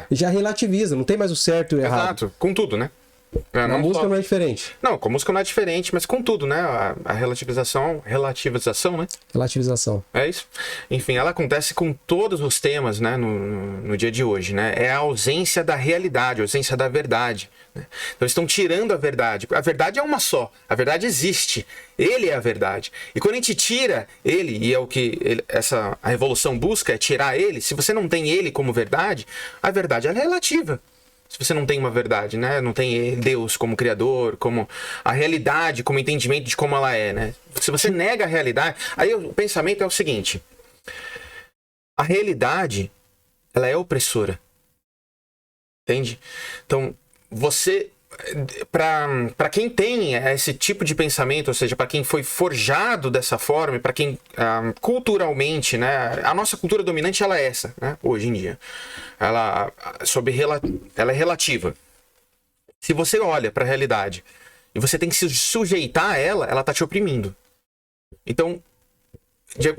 Já relativiza, não tem mais o certo e o errado. Exato, com tudo, né? Na música não é diferente. Não, com a música não é diferente, mas com tudo, né? A relativização, né? Relativização. É isso. Enfim, ela acontece com todos os temas, né? No dia de hoje, né? É a ausência da realidade, a ausência da verdade. Né? Então eles estão tirando a verdade. A verdade é uma só. A verdade existe. Ele é a verdade. E quando a gente tira ele, e é o que a revolução busca, é tirar ele, se você não tem ele como verdade, a verdade é relativa. Se você não tem uma verdade, né? Não tem Deus como criador, como a realidade, como entendimento de como ela é, né? Se você nega a realidade... Aí o pensamento é o seguinte. A realidade, ela é opressora. entende? Então, você... Para quem tem esse tipo de pensamento, ou seja, para quem foi forjado dessa forma, para quem culturalmente, né, a nossa cultura dominante ela é essa, né, hoje em dia. Ela é relativa. Se você olha para a realidade e você tem que se sujeitar a ela, ela tá te oprimindo. Então,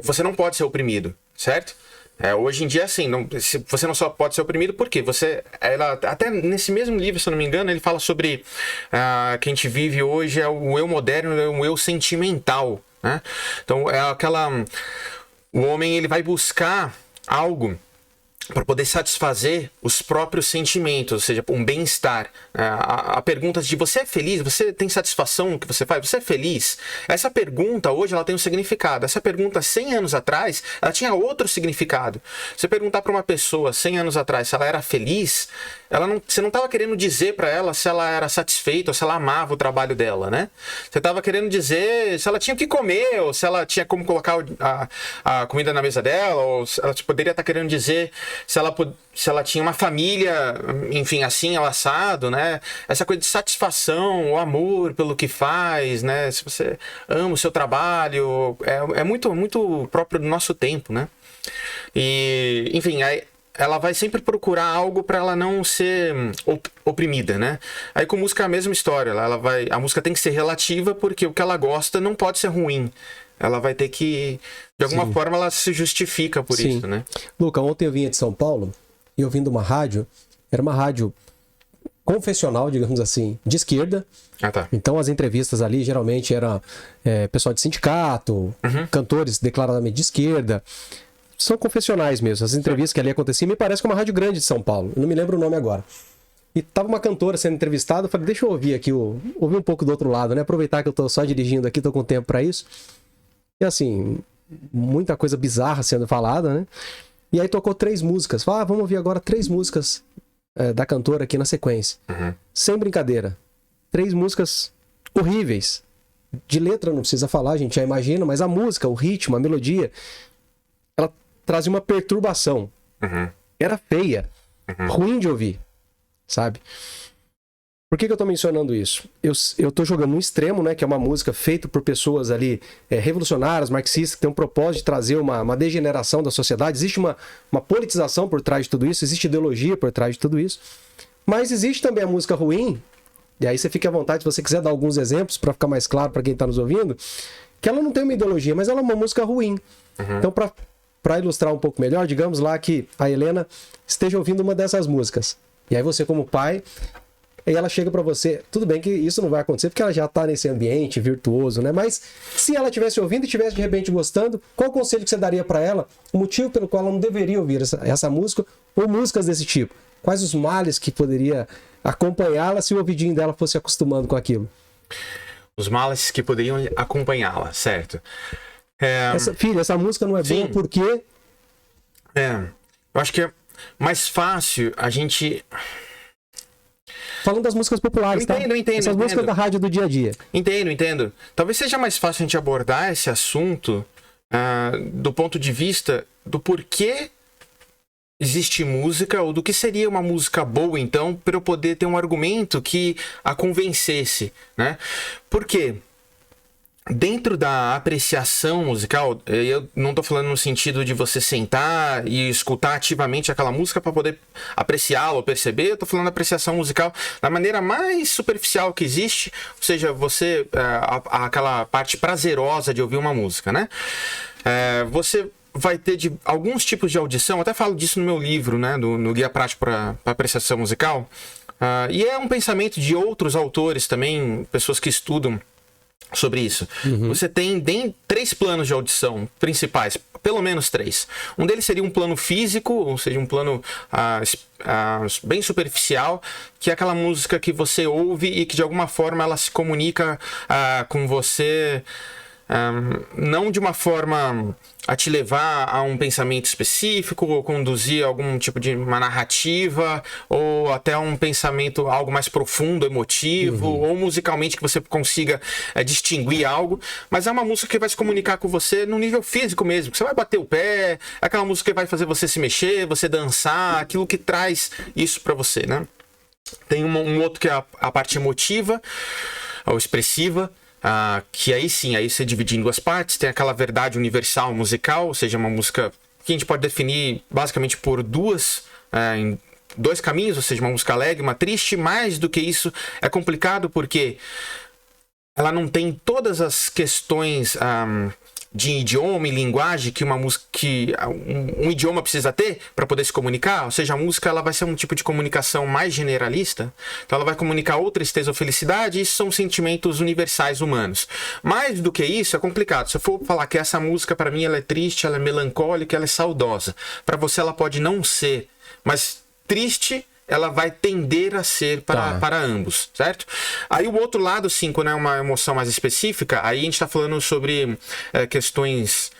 você não pode ser oprimido, certo? Hoje em dia, assim, você não só pode ser oprimido, porque até nesse mesmo livro, se eu não me engano, ele fala sobre que a gente vive hoje é o eu moderno, é o eu sentimental, né? Então, o homem, ele vai buscar algo para poder satisfazer os próprios sentimentos, ou seja, um bem-estar. A pergunta de você é feliz? Você tem satisfação no que você faz? Você é feliz? Essa pergunta hoje ela tem um significado. Essa pergunta 100 anos atrás ela tinha outro significado. Você perguntar para uma pessoa 100 anos atrás se ela era feliz, você não estava querendo dizer para ela se ela era satisfeita ou se ela amava o trabalho dela, né? Você estava querendo dizer se ela tinha o que comer ou se ela tinha como colocar a comida na mesa dela, ou ela poderia estar querendo dizer se ela tinha uma família, enfim, assim, ao assado, né? Essa coisa de satisfação, o amor pelo que faz, né? Se você ama o seu trabalho, é muito, muito próprio do nosso tempo, né? E, enfim, ela vai sempre procurar algo para ela não ser oprimida, né? Aí com música é a mesma história. A música tem que ser relativa, porque o que ela gosta não pode ser ruim. Ela vai ter que... De alguma forma, ela se justifica por isso, né? Luca, ontem eu vinha de São Paulo e ouvindo uma rádio, era uma rádio confessional, digamos assim, de esquerda. Tá. Então as entrevistas ali geralmente eram pessoal de sindicato, cantores declaradamente de esquerda. São confessionais mesmo. As entrevistas que ali aconteciam, me parece que é uma rádio grande de São Paulo. Eu não me lembro o nome agora. E tava uma cantora sendo entrevistada, eu falei, deixa eu ouvir aqui, ouvir um pouco do outro lado, né? Aproveitar que eu tô só dirigindo aqui, tô com tempo para isso. E assim, muita coisa bizarra sendo falada, né? E aí tocou 3 músicas. Falei, vamos ouvir agora 3 músicas da cantora aqui na sequência. Sem brincadeira. 3 músicas horríveis. De letra não precisa falar, a gente já imagina, mas a música, o ritmo, a melodia, ela trazia uma perturbação. Era feia. Ruim de ouvir, sabe? Por que eu tô mencionando isso? Eu tô jogando no extremo, né? Que é uma música feita por pessoas ali revolucionárias, marxistas, que tem um propósito de trazer uma degeneração da sociedade. Existe uma politização por trás de tudo isso, existe ideologia por trás de tudo isso. Mas existe também a música ruim, e aí você fica à vontade, se você quiser dar alguns exemplos para ficar mais claro para quem tá nos ouvindo, que ela não tem uma ideologia, mas ela é uma música ruim. Então, para ilustrar um pouco melhor, digamos lá que a Helena esteja ouvindo uma dessas músicas. E aí você, como pai... E ela chega pra você, tudo bem que isso não vai acontecer porque ela já tá nesse ambiente virtuoso, né? Mas se ela estivesse ouvindo e estivesse de repente gostando, qual o conselho que você daria pra ela? O motivo pelo qual ela não deveria ouvir essa música ou músicas desse tipo? Quais os males que poderia acompanhá-la se o ouvidinho dela fosse acostumando com aquilo? Os males que poderiam acompanhá-la, certo? Essa música não é boa porque... eu acho que é mais fácil a gente... Falando das músicas populares, eu entendo. Essas músicas da rádio do dia a dia. Entendo. Talvez seja mais fácil a gente abordar esse assunto do ponto de vista do porquê existe música, ou do que seria uma música boa, então, para eu poder ter um argumento que a convencesse, né? Por quê? Dentro da apreciação musical, eu não estou falando no sentido de você sentar e escutar ativamente aquela música para poder apreciá-la ou perceber. Eu estou falando da apreciação musical da maneira mais superficial que existe, ou seja, você aquela parte prazerosa de ouvir uma música, né? Você vai ter alguns tipos de audição, eu até falo disso no meu livro, né, no Guia Prático para Apreciação Musical, e é um pensamento de outros autores também, pessoas que estudam sobre isso. Você tem 3 planos de audição principais, pelo menos 3. Um deles seria um plano físico, ou seja, um plano bem superficial, que é aquela música que você ouve e que de alguma forma ela se comunica com você, não de uma forma a te levar a um pensamento específico, ou conduzir algum tipo de uma narrativa, ou até um pensamento algo mais profundo, emotivo, ou musicalmente que você consiga distinguir algo, mas é uma música que vai se comunicar com você no nível físico mesmo, que você vai bater o pé, é aquela música que vai fazer você se mexer, você dançar, aquilo que traz isso pra você, né? Tem um outro que é a parte emotiva ou expressiva, que aí sim, aí você divide em duas partes. Tem aquela verdade universal musical, ou seja, uma música que a gente pode definir basicamente por em dois caminhos, ou seja, uma música alegre, uma triste. Mais do que isso é complicado porque ela não tem todas as questões de idioma e linguagem que um idioma precisa ter para poder se comunicar. Ou seja, a música ela vai ser um tipo de comunicação mais generalista. Então ela vai comunicar ou tristeza ou felicidade. Isso são sentimentos universais humanos. Mais do que isso é complicado. Se eu for falar que essa música para mim ela é triste, ela é melancólica, ela é saudosa. Para você ela pode não ser, mas triste ela vai tender a ser para ambos, certo? Aí o outro lado, sim, quando é uma emoção mais específica, aí a gente está falando sobre questões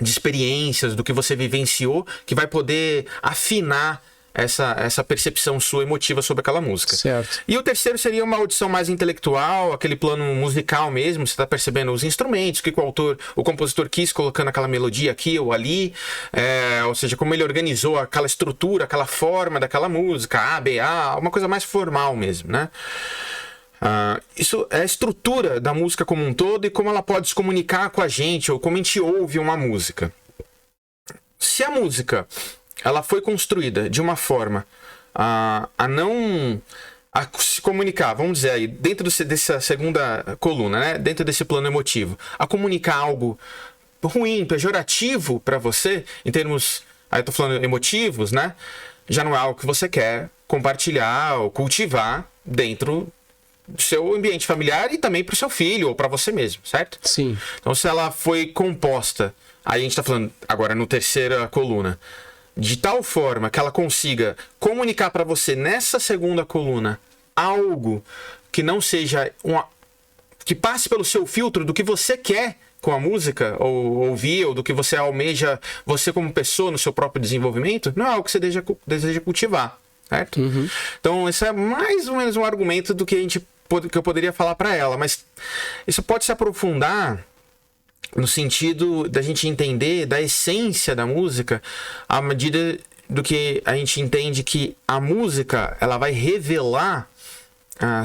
de experiências, do que você vivenciou, que vai poder afinar essa percepção sua emotiva sobre aquela música. Certo. E o terceiro seria uma audição mais intelectual, aquele plano musical mesmo, você está percebendo os instrumentos, o que o compositor quis colocando aquela melodia aqui ou ali, ou seja, como ele organizou aquela estrutura, aquela forma daquela música, A, B, A, uma coisa mais formal mesmo, né? Isso é a estrutura da música como um todo e como ela pode se comunicar com a gente, ou como a gente ouve uma música. Se a música ela foi construída de uma forma a se comunicar, vamos dizer aí, dentro dessa segunda coluna, né? Dentro desse plano emotivo, a comunicar algo ruim, pejorativo para você, em termos, aí eu tô falando emotivos, né? Já não é algo que você quer compartilhar ou cultivar dentro do seu ambiente familiar e também para o seu filho ou para você mesmo, certo? Sim. Então, se ela foi composta, aí a gente tá falando agora no terceira coluna, de tal forma que ela consiga comunicar para você nessa segunda coluna algo que não seja que passe pelo seu filtro do que você quer com a música ou ouvir, ou do que você almeja você como pessoa no seu próprio desenvolvimento, não é algo que você deseja cultivar, certo? Uhum. Então esse é mais ou menos um argumento do que que eu poderia falar para ela, mas isso pode se aprofundar no sentido da gente entender da essência da música à medida do que a gente entende que a música ela vai revelar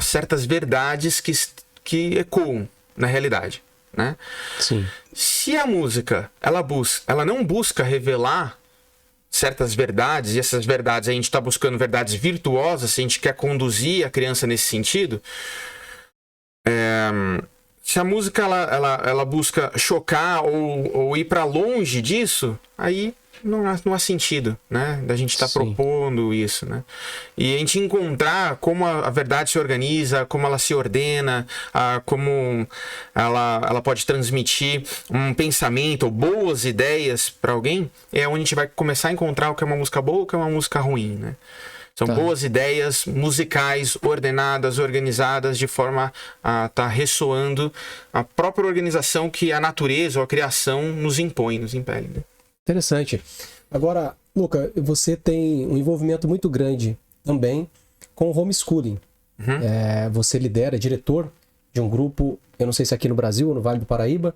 certas verdades que ecoam na realidade, né? Sim. Se a música ela não busca revelar certas verdades, e essas verdades a gente está buscando verdades virtuosas, se a gente quer conduzir a criança nesse sentido, se a música ela busca chocar ou ir para longe disso, aí não há sentido, né? Da gente estar propondo isso, né? E a gente encontrar como a verdade se organiza, como ela se ordena, como ela pode transmitir um pensamento ou boas ideias para alguém, é onde a gente vai começar a encontrar o que é uma música boa e o que é uma música ruim, né? São boas ideias musicais, ordenadas, organizadas, de forma a estar ressoando a própria organização que a natureza ou a criação nos impõe, nos impele. Né? Interessante. Agora, Luca, você tem um envolvimento muito grande também com o homeschooling. Uhum. Você lidera, é diretor de um grupo, eu não sei se aqui no Brasil ou no Vale do Paraíba.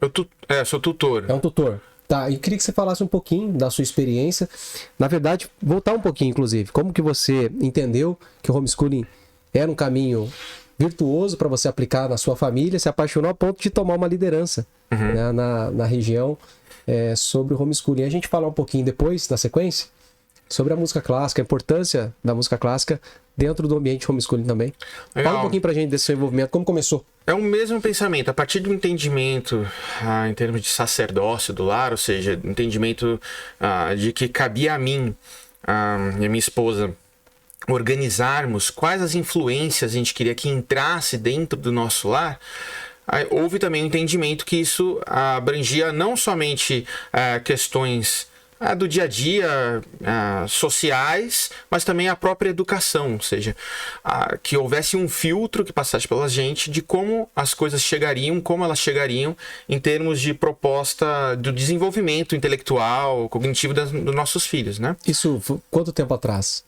Eu sou tutor. É um tutor. Tá, e queria que você falasse um pouquinho da sua experiência. Na verdade, voltar um pouquinho, inclusive. Como que você entendeu que o homeschooling era um caminho virtuoso para você aplicar na sua família, se apaixonou a ponto de tomar uma liderança né, na região sobre o homeschooling. A gente falar um pouquinho depois, na sequência, sobre a música clássica, a importância da música clássica dentro do ambiente homeschooling também. Legal. Fala um pouquinho pra gente desse seu envolvimento, como começou. É o mesmo pensamento, a partir do entendimento em termos de sacerdócio do lar, ou seja, entendimento de que cabia a mim e a minha esposa organizarmos quais as influências a gente queria que entrasse dentro do nosso lar. Houve também o entendimento que isso abrangia não somente questões do dia a dia, sociais, mas também a própria educação, ou seja, que houvesse um filtro que passasse pela gente de como as coisas chegariam, como elas chegariam em termos de proposta do desenvolvimento intelectual, cognitivo dos nossos filhos, né? Isso, quanto tempo atrás?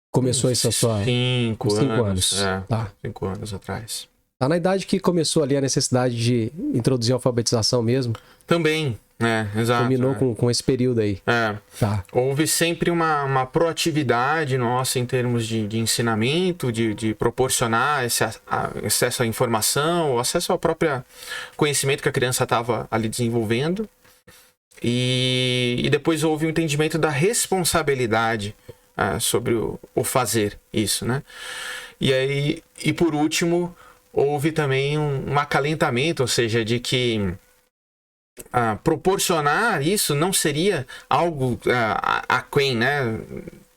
Começou isso a sua... 5 anos. Tá. 5 anos atrás. Tá na idade que começou ali a necessidade de introduzir a alfabetização mesmo? Também. Exato. Combinou com esse período aí. Tá. Houve sempre uma proatividade nossa em termos de ensinamento, de proporcionar esse acesso à informação, o acesso ao próprio conhecimento que a criança estava ali desenvolvendo. E depois houve um entendimento da responsabilidade sobre o fazer isso, né? E por último, houve também um acalentamento, ou seja, de que proporcionar isso não seria algo aquém, né?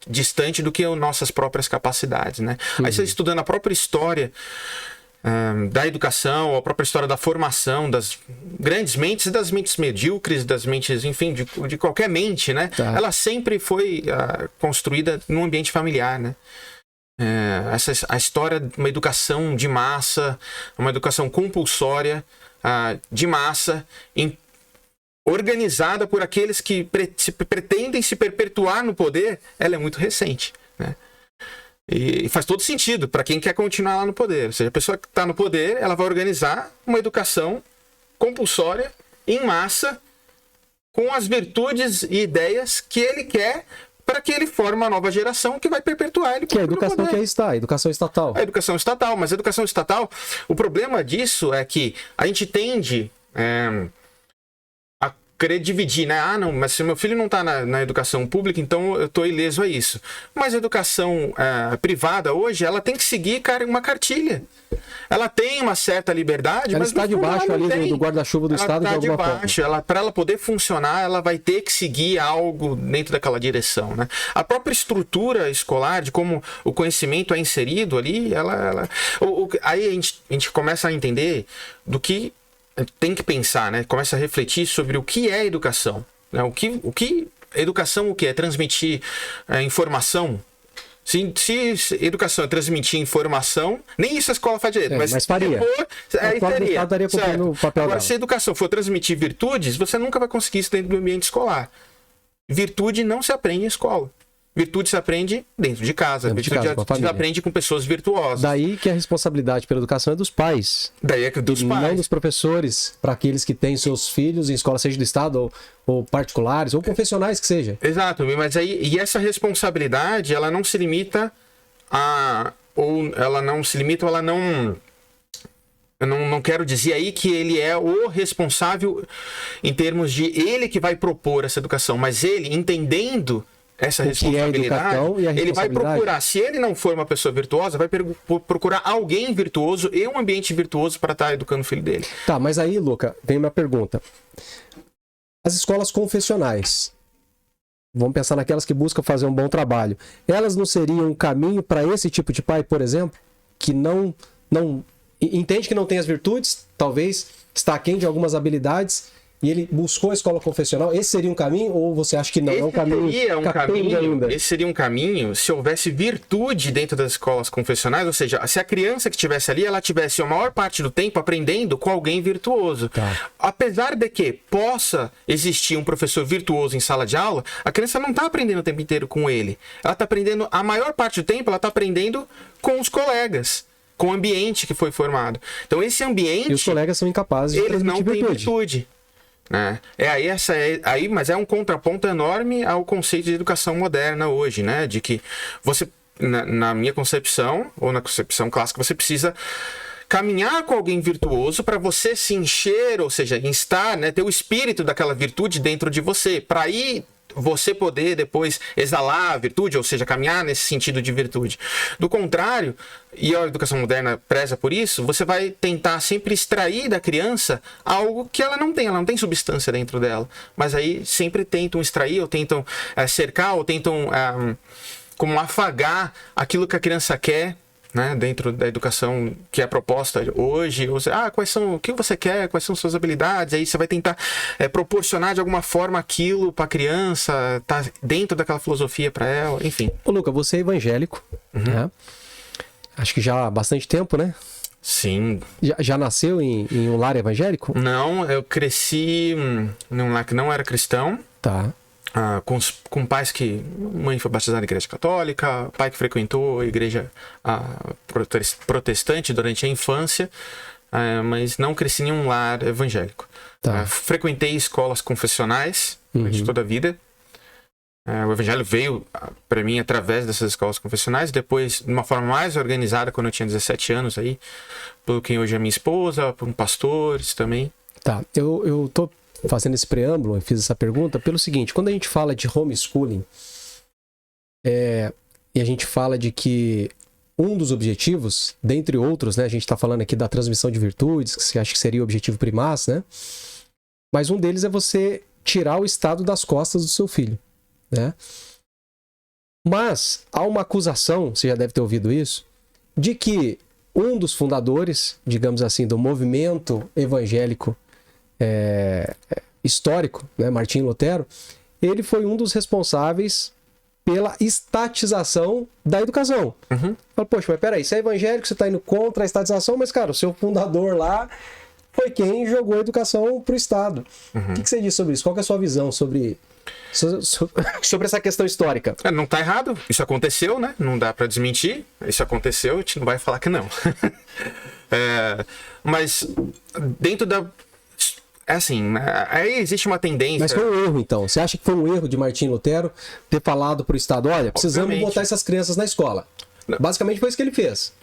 Distante do que as nossas próprias capacidades, né? Aí você estudando a própria história da educação, a própria história da formação das grandes mentes, das mentes medíocres, das mentes, enfim, de qualquer mente, né? Tá. Ela sempre foi construída num ambiente familiar, né? A história de uma educação de massa, uma educação compulsória de massa, organizada por aqueles que pretendem se perpetuar no poder, ela é muito recente, né? E faz todo sentido para quem quer continuar lá no poder. Ou seja, a pessoa que está no poder, ela vai organizar uma educação compulsória, em massa, com as virtudes e ideias que ele quer, para que ele forme uma nova geração que vai perpetuar ele. Que é a educação que aí está, a educação estatal. A educação estatal, mas a educação estatal, o problema disso é que a gente tende a querer dividir, né? Não, mas se meu filho não está na educação pública, então eu estou ileso a isso. Mas a educação privada hoje, ela tem que seguir uma cartilha. Ela tem uma certa liberdade, ela mas está debaixo ali do guarda-chuva do Estado de alguma forma. Para ela poder funcionar, ela vai ter que seguir algo dentro daquela direção, né? A própria estrutura escolar, de como o conhecimento é inserido ali, aí a gente começa a entender do que tem que pensar, né? Começa a refletir sobre o que é educação, né? Educação o que é? Transmitir informação. Se educação é transmitir informação, nem isso a escola faz direito. Mas faria. Daria o papel Agora, dela. se a educação for transmitir virtudes, você nunca vai conseguir isso dentro do ambiente escolar. Virtude não se aprende em escola. Virtude se aprende dentro de casa. Virtude se aprende com pessoas virtuosas. Daí que a responsabilidade pela educação é dos pais. Daí é dos pais. Não dos professores, para aqueles que têm seus filhos em escola, seja do Estado ou particulares, ou profissionais que seja. Exato, mas aí essa responsabilidade, ela não se limita ou ela não... Eu não quero dizer aí que ele é o responsável em termos de ele que vai propor essa educação, mas ele, entendendo essa responsabilidade, ele vai procurar, se ele não for uma pessoa virtuosa, vai procurar alguém virtuoso e um ambiente virtuoso para estar educando o filho dele. Tá, mas aí, Luca, vem uma pergunta. As escolas confessionais, vamos pensar naquelas que buscam fazer um bom trabalho, elas não seriam um caminho para esse tipo de pai, por exemplo, que não entende que não tem as virtudes, talvez está aquém de algumas habilidades, e ele buscou a escola confessional? Esse seria um caminho, ou você acha que não? Esse seria um caminho se houvesse virtude dentro das escolas confessionais, ou seja, se a criança que estivesse ali, ela tivesse a maior parte do tempo aprendendo com alguém virtuoso. Tá. Apesar de que possa existir um professor virtuoso em sala de aula, a criança não está aprendendo o tempo inteiro com ele. Ela está aprendendo, a maior parte do tempo, ela está aprendendo com os colegas, com o ambiente que foi formado. Então esse ambiente... E os colegas são incapazes de eles não têm virtude. Né? Mas é um contraponto enorme ao conceito de educação moderna hoje, né? De que você, na minha concepção, ou na concepção clássica, você precisa caminhar com alguém virtuoso para você se encher, ou seja, instar, né, ter o espírito daquela virtude dentro de você, para aí você poder depois exalar a virtude, ou seja, caminhar nesse sentido de virtude. Do contrário, e a educação moderna preza por isso, você vai tentar sempre extrair da criança algo que ela não tem substância dentro dela. Mas aí sempre tentam extrair, ou tentam cercar, ou tentam como afagar aquilo que a criança quer, né, dentro da educação que é proposta hoje. O que você quer, quais são suas habilidades, aí você vai tentar proporcionar de alguma forma aquilo para a criança, tá dentro daquela filosofia para ela, enfim. Ô Luca, você é evangélico, né? Acho que já há bastante tempo, né? Sim. Já nasceu em um lar evangélico? Não, eu cresci num lar que não era cristão. Tá. Com pais que... Mãe foi batizada na igreja católica, pai que frequentou a igreja protestante durante a infância, mas não cresci em um lar evangélico. Tá. Frequentei escolas confessionais durante toda a vida. O evangelho veio para mim através dessas escolas confessionais, depois de uma forma mais organizada quando eu tinha 17 anos aí, por quem hoje é minha esposa, por pastores também. Tá, eu tô fazendo esse preâmbulo, eu fiz essa pergunta pelo seguinte: quando a gente fala de homeschooling, e a gente fala de que um dos objetivos, dentre outros, né, a gente está falando aqui da transmissão de virtudes, que você acha que seria o objetivo primaz, né? Mas um deles é você tirar o estado das costas do seu filho, né? Mas há uma acusação, você já deve ter ouvido isso, de que um dos fundadores, digamos assim, do movimento evangélico histórico, né, Martinho Lutero, ele foi um dos responsáveis pela estatização da educação. Fala, poxa, mas peraí, você é evangélico, você está indo contra a estatização, mas, cara, o seu fundador lá foi quem jogou a educação pro Estado. O que você diz sobre isso? Qual que é a sua visão sobre essa questão histórica? Não tá errado, isso aconteceu, né? Não dá para desmentir, isso aconteceu, a gente não vai falar que não. Mas dentro da... assim, aí existe uma tendência... Mas foi um erro, então. Você acha que foi um erro de Martinho Lutero ter falado pro Estado, olha, precisamos botar essas crianças na escola? Basicamente foi isso que ele fez.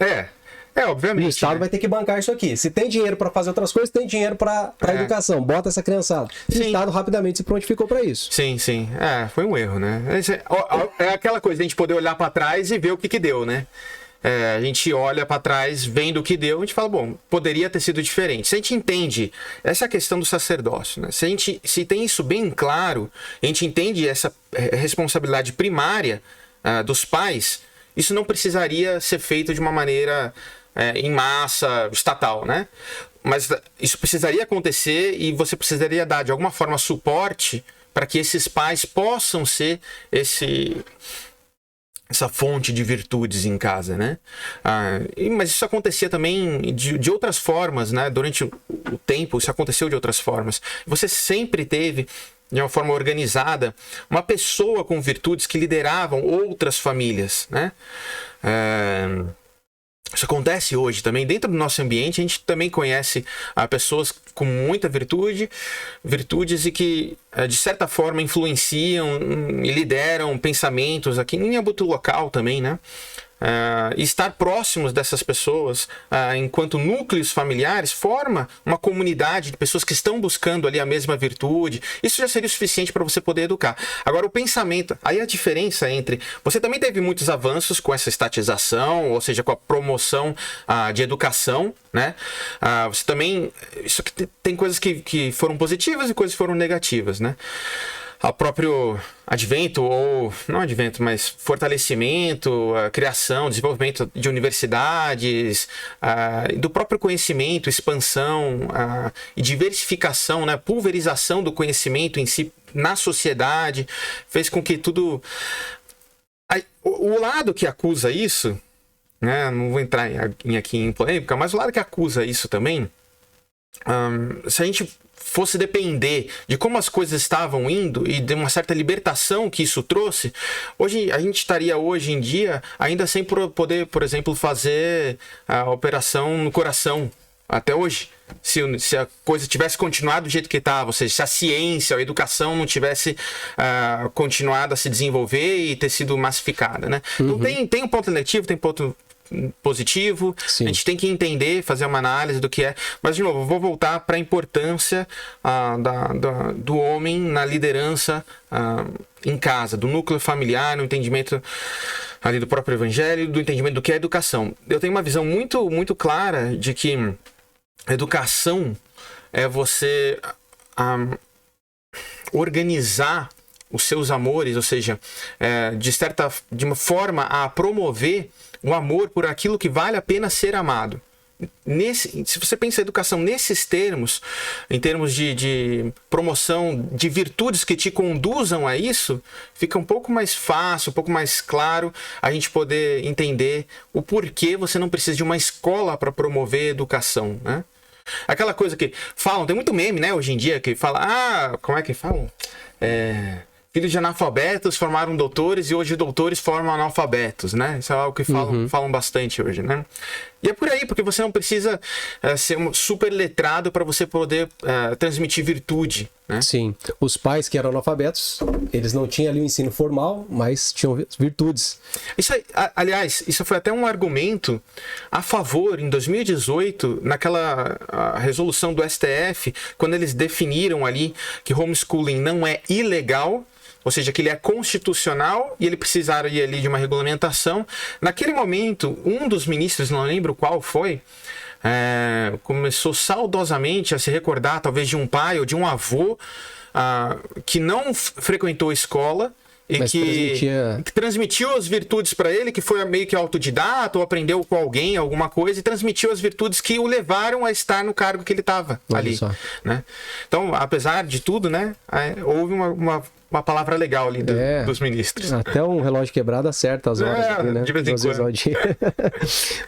Obviamente. E o Estado vai ter que bancar isso aqui. Se tem dinheiro para fazer outras coisas, tem dinheiro para educação. Bota essa criançada. E o Estado rapidamente se prontificou para isso. Sim. Foi um erro, né? É aquela coisa de a gente poder olhar para trás e ver o que deu, né? A gente olha para trás, vendo o que deu, a gente fala, bom, poderia ter sido diferente. Se a gente entende essa questão do sacerdócio, né? Se tem isso bem claro, a gente entende essa responsabilidade primária dos pais, isso não precisaria ser feito de uma maneira em massa, estatal, né? Mas isso precisaria acontecer e você precisaria dar, de alguma forma, suporte para que esses pais possam ser essa fonte de virtudes em casa, né? Mas isso acontecia também de outras formas, né? Durante o tempo, isso aconteceu de outras formas. Você sempre teve, de uma forma organizada, uma pessoa com virtudes que lideravam outras famílias, né? Isso acontece hoje também. Dentro do nosso ambiente, a gente também conhece pessoas com muita virtudes e que, de certa forma, influenciam e lideram pensamentos aqui em âmbito local também, né? E estar próximos dessas pessoas, enquanto núcleos familiares, forma uma comunidade de pessoas que estão buscando ali a mesma virtude. Isso já seria o suficiente para você poder educar. Agora, o pensamento, aí a diferença entre... Você também teve muitos avanços com essa estatização, ou seja, com a promoção de educação, né? Você também... Isso aqui tem coisas que foram positivas e coisas que foram negativas, né? O próprio advento, ou não advento, mas fortalecimento, a criação, desenvolvimento de universidades, do próprio conhecimento, expansão e diversificação, né, pulverização do conhecimento em si na sociedade, fez com que tudo... O lado que acusa isso, né, não vou entrar aqui em polêmica, mas o lado que acusa isso também, se a gente fosse depender de como as coisas estavam indo e de uma certa libertação que isso trouxe, hoje a gente estaria hoje em dia ainda sem poder, por exemplo, fazer a operação no coração até hoje. Se a coisa tivesse continuado do jeito que estava, ou seja, se a ciência, a educação não tivesse continuado a se desenvolver e ter sido massificada, né? Então tem um ponto negativo, tem um ponto positivo. Sim. A gente tem que entender, fazer uma análise do que é, mas de novo, eu vou voltar para a importância do homem na liderança em casa, do núcleo familiar, no entendimento ali do próprio evangelho, do entendimento do que é educação. Eu tenho uma visão muito, muito clara de que a educação é você organizar os seus amores, ou seja, de uma forma a promover o amor por aquilo que vale a pena ser amado. Se você pensa em educação nesses termos, em termos de promoção de virtudes que te conduzam a isso, fica um pouco mais fácil, um pouco mais claro a gente poder entender o porquê você não precisa de uma escola para promover educação, né? Aquela coisa que falam, tem muito meme, né, hoje em dia, que fala, como é que falam? Filhos de analfabetos formaram doutores e hoje doutores formam analfabetos, né? Isso é algo que falam bastante hoje, né? E é por aí, porque você não precisa ser um super letrado para você poder transmitir virtude, né? Sim. Os pais que eram analfabetos, eles não tinham ali o ensino formal, mas tinham virtudes. Isso aí, aliás, isso foi até um argumento a favor, em 2018, naquela resolução do STF, quando eles definiram ali que homeschooling não é ilegal, ou seja, que ele é constitucional e ele precisaria ali de uma regulamentação. Naquele momento, um dos ministros, não lembro qual foi, começou saudosamente a se recordar talvez de um pai ou de um avô que não frequentou escola e que transmitiu as virtudes para ele, que foi meio que autodidata ou aprendeu com alguém alguma coisa e transmitiu as virtudes que o levaram a estar no cargo que ele estava ali, né? Então, apesar de tudo, né, houve uma palavra legal ali dos ministros. Até um relógio quebrado acerta as horas aqui, né? De vez em quando.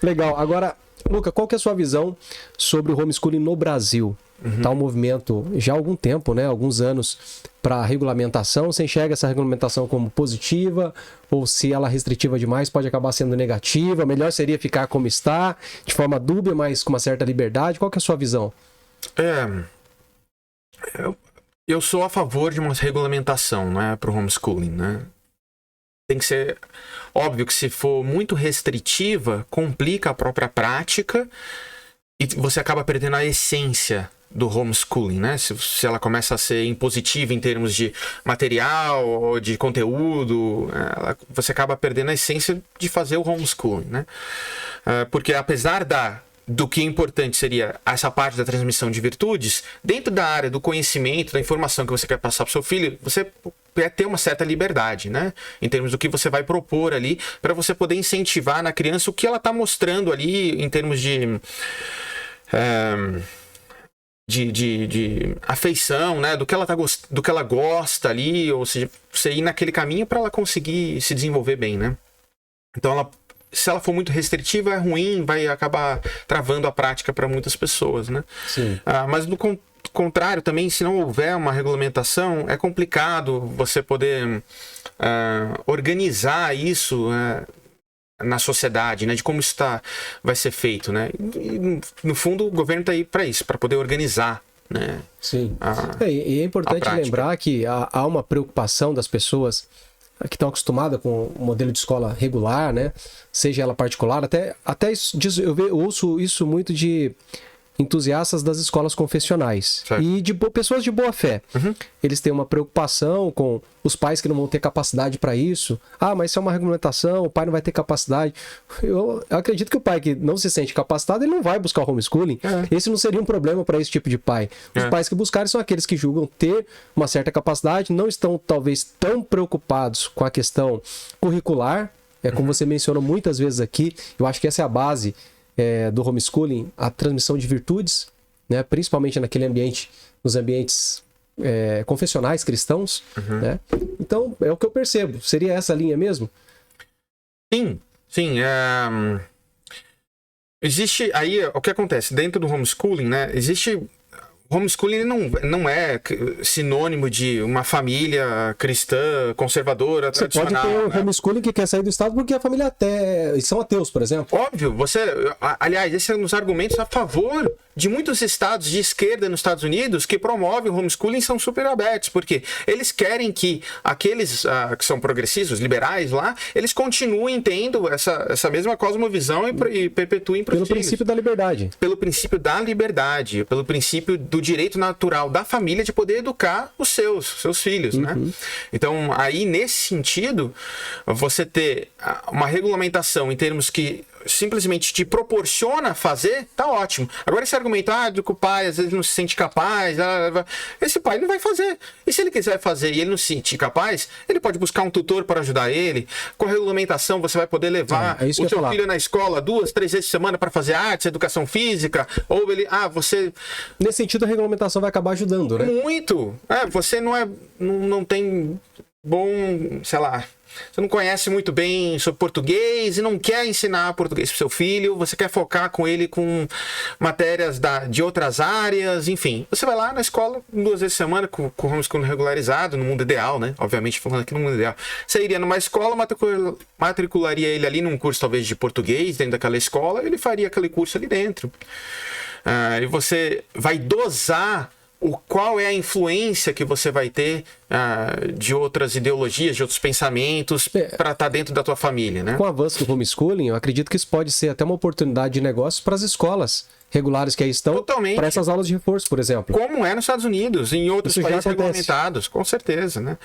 Legal. Agora, Luca, qual que é a sua visão sobre o homeschooling no Brasil? Tá um movimento já há algum tempo, né? Alguns anos para regulamentação. Você enxerga essa regulamentação como positiva? Ou se ela é restritiva demais, pode acabar sendo negativa? Melhor seria ficar como está, de forma dúbia, mas com uma certa liberdade? Qual que é a sua visão? Eu sou a favor de uma regulamentação, né, para o homeschooling, né? Tem que ser óbvio que se for muito restritiva, complica a própria prática e você acaba perdendo a essência do homeschooling, né? Se ela começa a ser impositiva em termos de material ou de conteúdo, você acaba perdendo a essência de fazer o homeschooling, né? Porque apesar do que é importante seria essa parte da transmissão de virtudes, dentro da área do conhecimento, da informação que você quer passar para o seu filho, você quer ter uma certa liberdade, né? Em termos do que você vai propor ali, para você poder incentivar na criança o que ela está mostrando ali em termos de afeição, né? Do que ela gosta ali, ou seja, você ir naquele caminho para ela conseguir se desenvolver bem, né? Então se ela for muito restritiva, é ruim, vai acabar travando a prática para muitas pessoas, né? Sim. Mas do contrário, também, se não houver uma regulamentação, é complicado você poder organizar isso na sociedade, né? De como isso vai ser feito, né? E, no fundo, o governo está aí para isso, para poder organizar, né? Sim. E é importante lembrar que há uma preocupação das pessoas que estão acostumadas com o modelo de escola regular, né? Seja ela particular, até isso, eu ouço isso muito de entusiastas das escolas confessionais, certo, e de pessoas de boa fé. Eles têm uma preocupação com os pais que não vão ter capacidade para isso. Mas isso é uma regulamentação, o pai não vai ter capacidade. Eu acredito que o pai que não se sente capacitado, ele não vai buscar o homeschooling. Esse não seria um problema para esse tipo de pai. Os pais que buscarem são aqueles que julgam ter uma certa capacidade, não estão talvez tão preocupados com a questão curricular. Como você mencionou muitas vezes aqui, eu acho que essa é a base do homeschooling, a transmissão de virtudes, né? Principalmente nos ambientes confessionais cristãos, né? Então, é o que eu percebo. Seria essa a linha mesmo? Sim. Existe aí, o que acontece dentro do homeschooling, né? Homeschooling não é sinônimo de uma família cristã, conservadora, tradicional. Você pode ter um homeschooling que quer sair do Estado porque a família são ateus, por exemplo. Óbvio. Aliás, esse é um dos argumentos a favor de muitos estados de esquerda nos Estados Unidos que promovem o homeschooling, são super abertos, porque eles querem que aqueles que são progressistas, liberais lá, eles continuem tendo essa mesma cosmovisão e perpetuem para os filhos. Pelo princípio da liberdade. Pelo princípio da liberdade, pelo princípio do direito natural da família de poder educar os seus filhos, né? Então, aí, nesse sentido, você ter uma regulamentação em termos que simplesmente te proporciona fazer, tá ótimo. Agora esse argumento, do que o pai às vezes não se sente capaz, esse pai não vai fazer. E se ele quiser fazer e ele não se sentir capaz, ele pode buscar um tutor para ajudar ele. Com a regulamentação você vai poder levar o seu filho na escola 2, 3 vezes por semana para fazer artes, educação física, ou ele, você... Nesse sentido a regulamentação vai acabar ajudando, né? Muito! Você não tem bom, sei lá, você não conhece muito bem sobre português e não quer ensinar português para seu filho, você quer focar com ele com matérias de outras áreas, enfim. Você vai lá na escola 2 vezes por semana com homeschooling regularizado, no mundo ideal, né? Obviamente, falando aqui no mundo ideal. Você iria numa escola, matricularia ele ali num curso talvez de português dentro daquela escola, ele faria aquele curso ali dentro. E você vai dosar qual é a influência que você vai ter de outras ideologias, de outros pensamentos para estar dentro da tua família, né? Com o avanço do homeschooling, eu acredito que isso pode ser até uma oportunidade de negócio para as escolas regulares que aí estão, para essas aulas de reforço, por exemplo. Como é nos Estados Unidos, em outros países regulamentados, com certeza, né?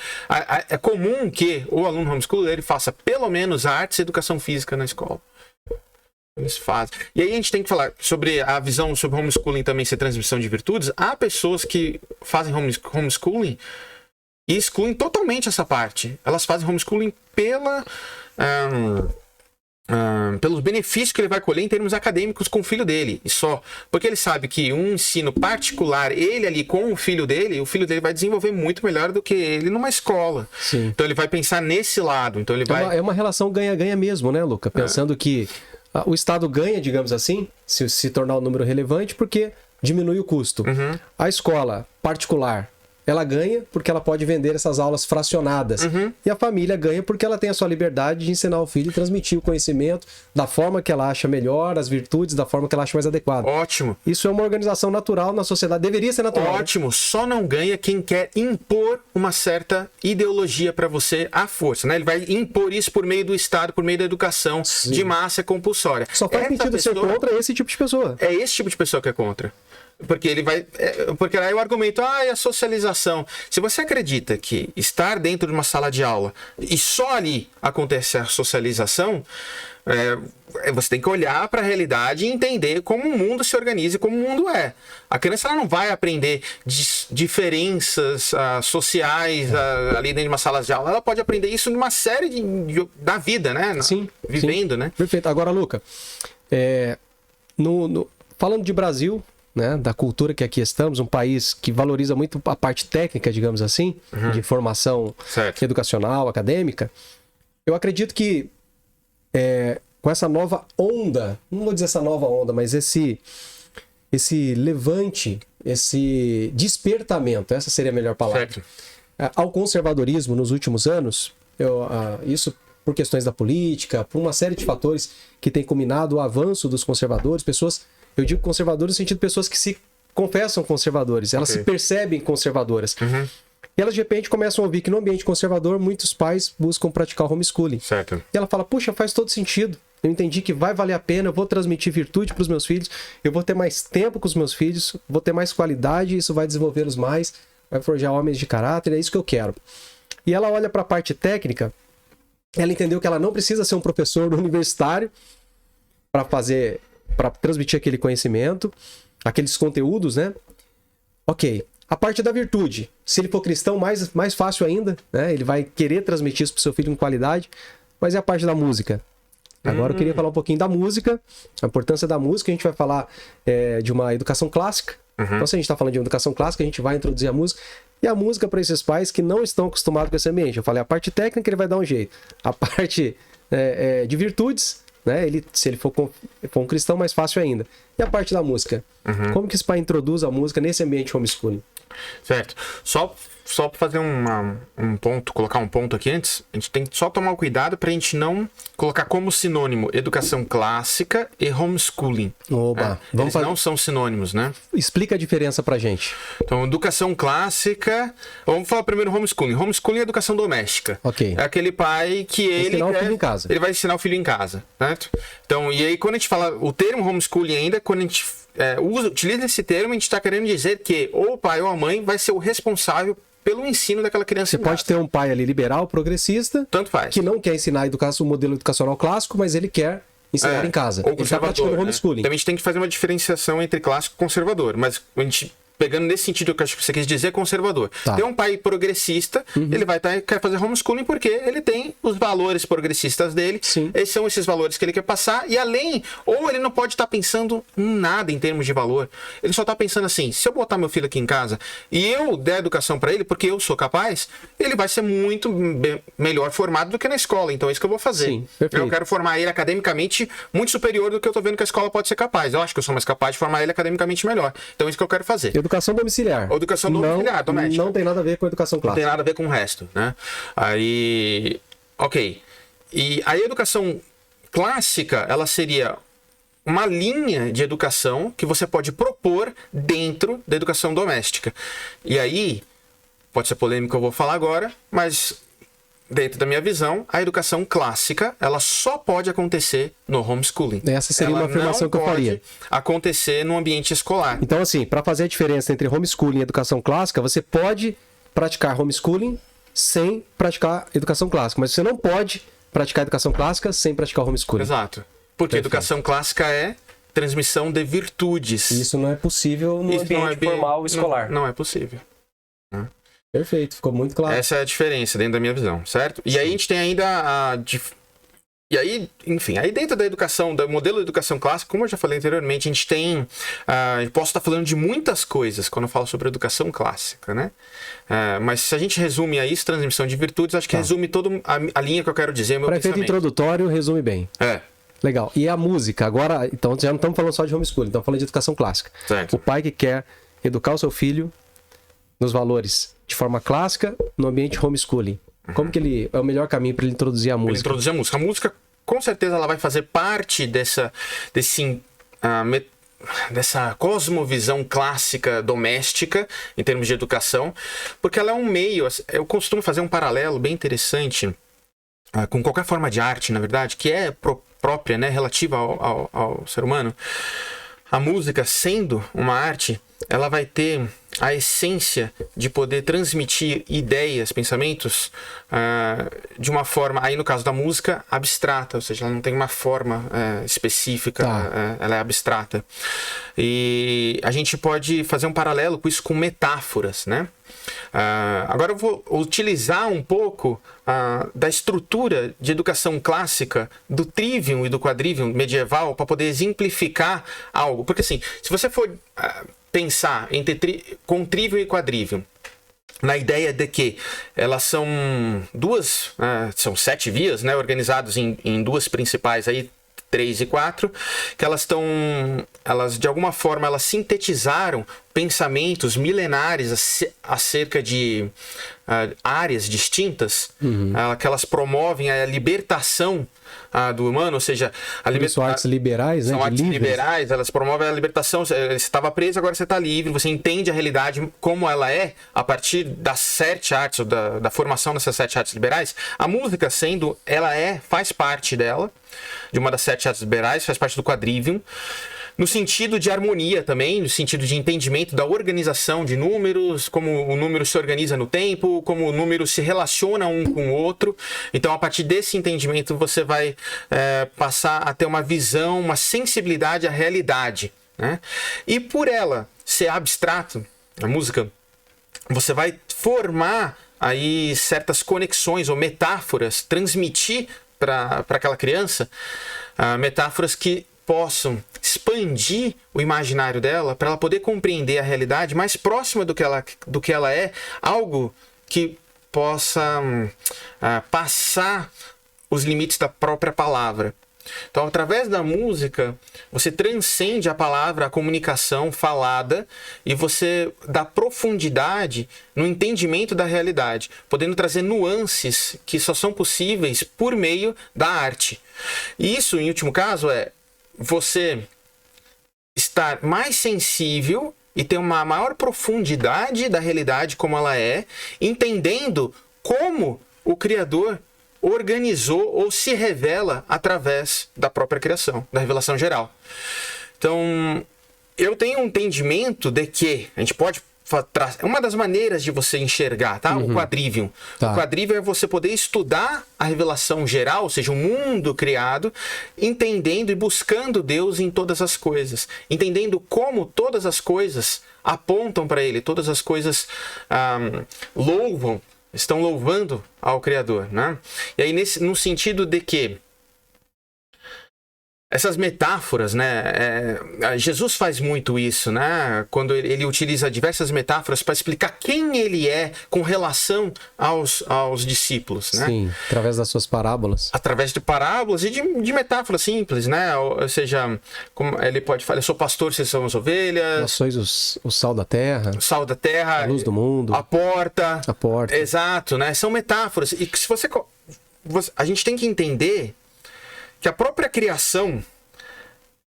É comum que o aluno homeschooler ele faça pelo menos artes e educação física na escola. Eles fazem. E aí a gente tem que falar sobre a visão sobre homeschooling também ser transmissão de virtudes. Há pessoas que fazem homeschooling e excluem totalmente essa parte. Elas fazem homeschooling pelos benefícios que ele vai colher em termos acadêmicos com o filho dele, e só. Porque ele sabe que um ensino particular, ele ali com o filho dele vai desenvolver muito melhor do que ele numa escola. Sim. Então ele vai pensar nesse lado. Então ele É uma relação ganha-ganha mesmo, né, Luca? Pensando que o Estado ganha, digamos assim, se tornar um número relevante, porque diminui o custo. Uhum. A escola particular, ela ganha porque ela pode vender essas aulas fracionadas. Uhum. E a família ganha porque ela tem a sua liberdade de ensinar o filho e transmitir o conhecimento da forma que ela acha melhor, as virtudes da forma que ela acha mais adequada. Ótimo. Isso é uma organização natural na sociedade. Deveria ser natural. Ótimo. Né? Só não ganha quem quer impor uma certa ideologia para você à força, né? Ele vai impor isso por meio do Estado, por meio da educação de massa compulsória. Só faz sentido ser contra esse tipo de pessoa. É esse tipo de pessoa que é contra. Porque ele vai. Porque aí o argumento, é a socialização. Se você acredita que estar dentro de uma sala de aula e só ali acontece a socialização, você tem que olhar para a realidade e entender como o mundo se organiza e como o mundo é. A criança ela não vai aprender diferenças sociais ali dentro de uma sala de aula. Ela pode aprender isso numa série da vida, né? Sim. Vivendo, sim. Né? Perfeito. Agora, Luca, falando de Brasil, né, da cultura que aqui estamos, um país que valoriza muito a parte técnica, digamos assim, de formação educacional, acadêmica, eu acredito que com essa nova onda, não vou dizer essa nova onda, mas esse levante, esse despertamento, essa seria a melhor palavra, ao conservadorismo nos últimos anos, isso por questões da política, por uma série de fatores que tem culminado o avanço dos conservadores, eu digo conservadores no sentido de pessoas que se confessam conservadores, elas se percebem conservadoras. Uhum. E elas de repente começam a ouvir que no ambiente conservador muitos pais buscam praticar o homeschooling. Certo. E ela fala, puxa, faz todo sentido. Eu entendi que vai valer a pena, eu vou transmitir virtude para os meus filhos, eu vou ter mais tempo com os meus filhos, vou ter mais qualidade, isso vai desenvolvê-los mais, vai forjar homens de caráter, é isso que eu quero. E ela olha para a parte técnica, ela entendeu que ela não precisa ser um professor universitário para transmitir aquele conhecimento, aqueles conteúdos, né? Ok. A parte da virtude, se ele for cristão, mais fácil ainda, né? Ele vai querer transmitir isso para o seu filho com qualidade, mas é a parte da música. Agora eu queria falar um pouquinho da música, a importância da música. A gente vai falar de uma educação clássica. Então, se a gente está falando de uma educação clássica, a gente vai introduzir a música. E a música para esses pais que não estão acostumados com esse ambiente. Eu falei, a parte técnica ele vai dar um jeito. A parte de virtudes, né? Se ele for um cristão, mais fácil ainda. E a parte da música? Como que esse pai introduz a música nesse ambiente homeschooling? Certo. Só para fazer um ponto, colocar um ponto aqui antes, a gente tem que só tomar cuidado para a gente não colocar como sinônimo educação clássica e homeschooling. Oba, eles não são sinônimos, né? Explica a diferença pra gente. Então, educação clássica... Vamos falar primeiro homeschooling. Homeschooling é educação doméstica. Ok. É aquele pai que ensinar o filho em casa. Ele vai ensinar o filho em casa, certo? Então, e aí quando a gente fala o termo homeschooling ainda, quando a gente utiliza esse termo, a gente está querendo dizer que ou o pai ou a mãe vai ser o responsável pelo ensino daquela criança. Você pode ter um pai ali liberal, progressista, tanto faz, que não quer ensinar o modelo educacional clássico, mas ele quer ensinar em casa. Ou ele está praticando homeschooling. Então a gente tem que fazer uma diferenciação entre clássico e conservador, mas a gente pegando nesse sentido que eu acho que você quis dizer, conservador. Tá. Tem um pai progressista, ele vai quer fazer homeschooling porque ele tem os valores progressistas dele. Sim. Esses são esses valores que ele quer passar. E além, ou ele não pode estar pensando em nada em termos de valor. Ele só está pensando assim, se eu botar meu filho aqui em casa e eu der educação para ele, porque eu sou capaz, ele vai ser muito melhor formado do que na escola. Então é isso que eu vou fazer. Sim, perfeito. Eu quero formar ele academicamente muito superior do que eu tô vendo que a escola pode ser capaz. Eu acho que eu sou mais capaz de formar ele academicamente melhor. Então é isso que eu quero fazer. Educação domiciliar. Educação domiciliar, doméstica. Não tem nada a ver com educação Não clássica. tem nada a ver com o resto, né? Aí, ok. E a educação clássica, ela seria uma linha de educação que você pode propor dentro da educação doméstica. E aí, pode ser polêmico, eu vou falar agora, mas dentro da minha visão, a educação clássica, ela só pode acontecer no homeschooling. Essa seria Ela uma afirmação que eu faria. não pode acontecer no ambiente escolar. Então, assim, para fazer a diferença entre homeschooling e educação clássica, você pode praticar homeschooling sem praticar educação clássica, mas você não pode praticar educação clássica sem praticar homeschooling. Exato. Porque Perfeito. educação clássica é transmissão de virtudes. Isso não é possível no Isso não ambiente é bem- formal escolar. Não é possível. Perfeito, ficou muito claro. Essa é a diferença dentro da minha visão, certo? E aí a gente tem ainda E aí, enfim, aí dentro da educação, do modelo de educação clássica, como eu já falei anteriormente, a gente tem... eu posso estar falando de muitas coisas quando eu falo sobre educação clássica, né? Mas se a gente resume a isso, transmissão de virtudes, acho que resume toda a linha que eu quero dizer, meu Para efeito pensamento. introdutório, resume bem. Legal. E a música? Agora, então, já não estamos falando só de homeschooling, estamos falando de educação clássica. Certo. O pai que quer educar o seu filho nos valores de forma clássica, no ambiente homeschooling. Como que ele é o melhor caminho para ele introduzir a música? Ele introduzir a música. A música, com certeza, ela vai fazer parte dessa cosmovisão clássica doméstica, em termos de educação, porque ela é um meio... Eu costumo fazer um paralelo bem interessante com qualquer forma de arte, na verdade, que é própria, né, relativa ao ser humano. A música, sendo uma arte, ela vai ter a essência de poder transmitir ideias, pensamentos de uma forma, aí no caso da música, abstrata, ou seja, ela não tem uma forma específica, ela é abstrata. E a gente pode fazer um paralelo com isso com metáforas, né? Agora eu vou utilizar um pouco da estrutura de educação clássica do trivium e do quadrivium medieval para poder exemplificar algo. Porque assim, se você for pensar com trivium e quadrivium, na ideia de que elas são são 7 vias, né, organizadas em duas principais aí, 3 e 4, que elas de alguma forma elas sintetizaram pensamentos milenares acerca de áreas distintas, que elas promovem a libertação do humano, ou seja, São artes liberais, né? São artes liberais, elas promovem a libertação. Você estava preso, agora você está livre, você entende a realidade como ela é a partir das 7 artes, ou da formação dessas 7 artes liberais. A música, faz parte dela, de uma das 7 artes liberais, faz parte do quadrivium, no sentido de harmonia também, no sentido de entendimento da organização de números, como o número se organiza no tempo, como o número se relaciona um com o outro. Então, a partir desse entendimento, você vai passar a ter uma visão, uma sensibilidade à realidade, né? E por ela ser abstrato, a música, você vai formar aí certas conexões ou metáforas, transmitir para aquela criança metáforas que possam expandir o imaginário dela para ela poder compreender a realidade mais próxima do que ela é, algo que possa passar os limites da própria palavra. Então, através da música, você transcende a palavra, a comunicação falada, e você dá profundidade no entendimento da realidade, podendo trazer nuances que só são possíveis por meio da arte. E isso, em último caso, é você estar mais sensível e ter uma maior profundidade da realidade como ela é, entendendo como o Criador organizou ou se revela através da própria criação, da revelação geral. Então, eu tenho um entendimento de que a gente pode uma das maneiras de você enxergar, tá? O quadrivium. Tá. O quadrivium é você poder estudar a revelação geral, ou seja, o mundo criado, entendendo e buscando Deus em todas as coisas. Entendendo como todas as coisas apontam para Ele, todas as coisas estão louvando ao Criador, né? E aí, no sentido de que essas metáforas, né? Jesus faz muito isso, né? Quando ele utiliza diversas metáforas para explicar quem ele é com relação aos discípulos, né? Sim, através das suas parábolas. Através de parábolas e de metáforas simples, né? Ou seja, como ele pode falar, eu sou pastor, vocês são as ovelhas. Nós sois o sal da terra. O sal da terra. A luz do mundo. A porta. A porta. Exato, né? São metáforas. E se a gente tem que entender que a própria criação,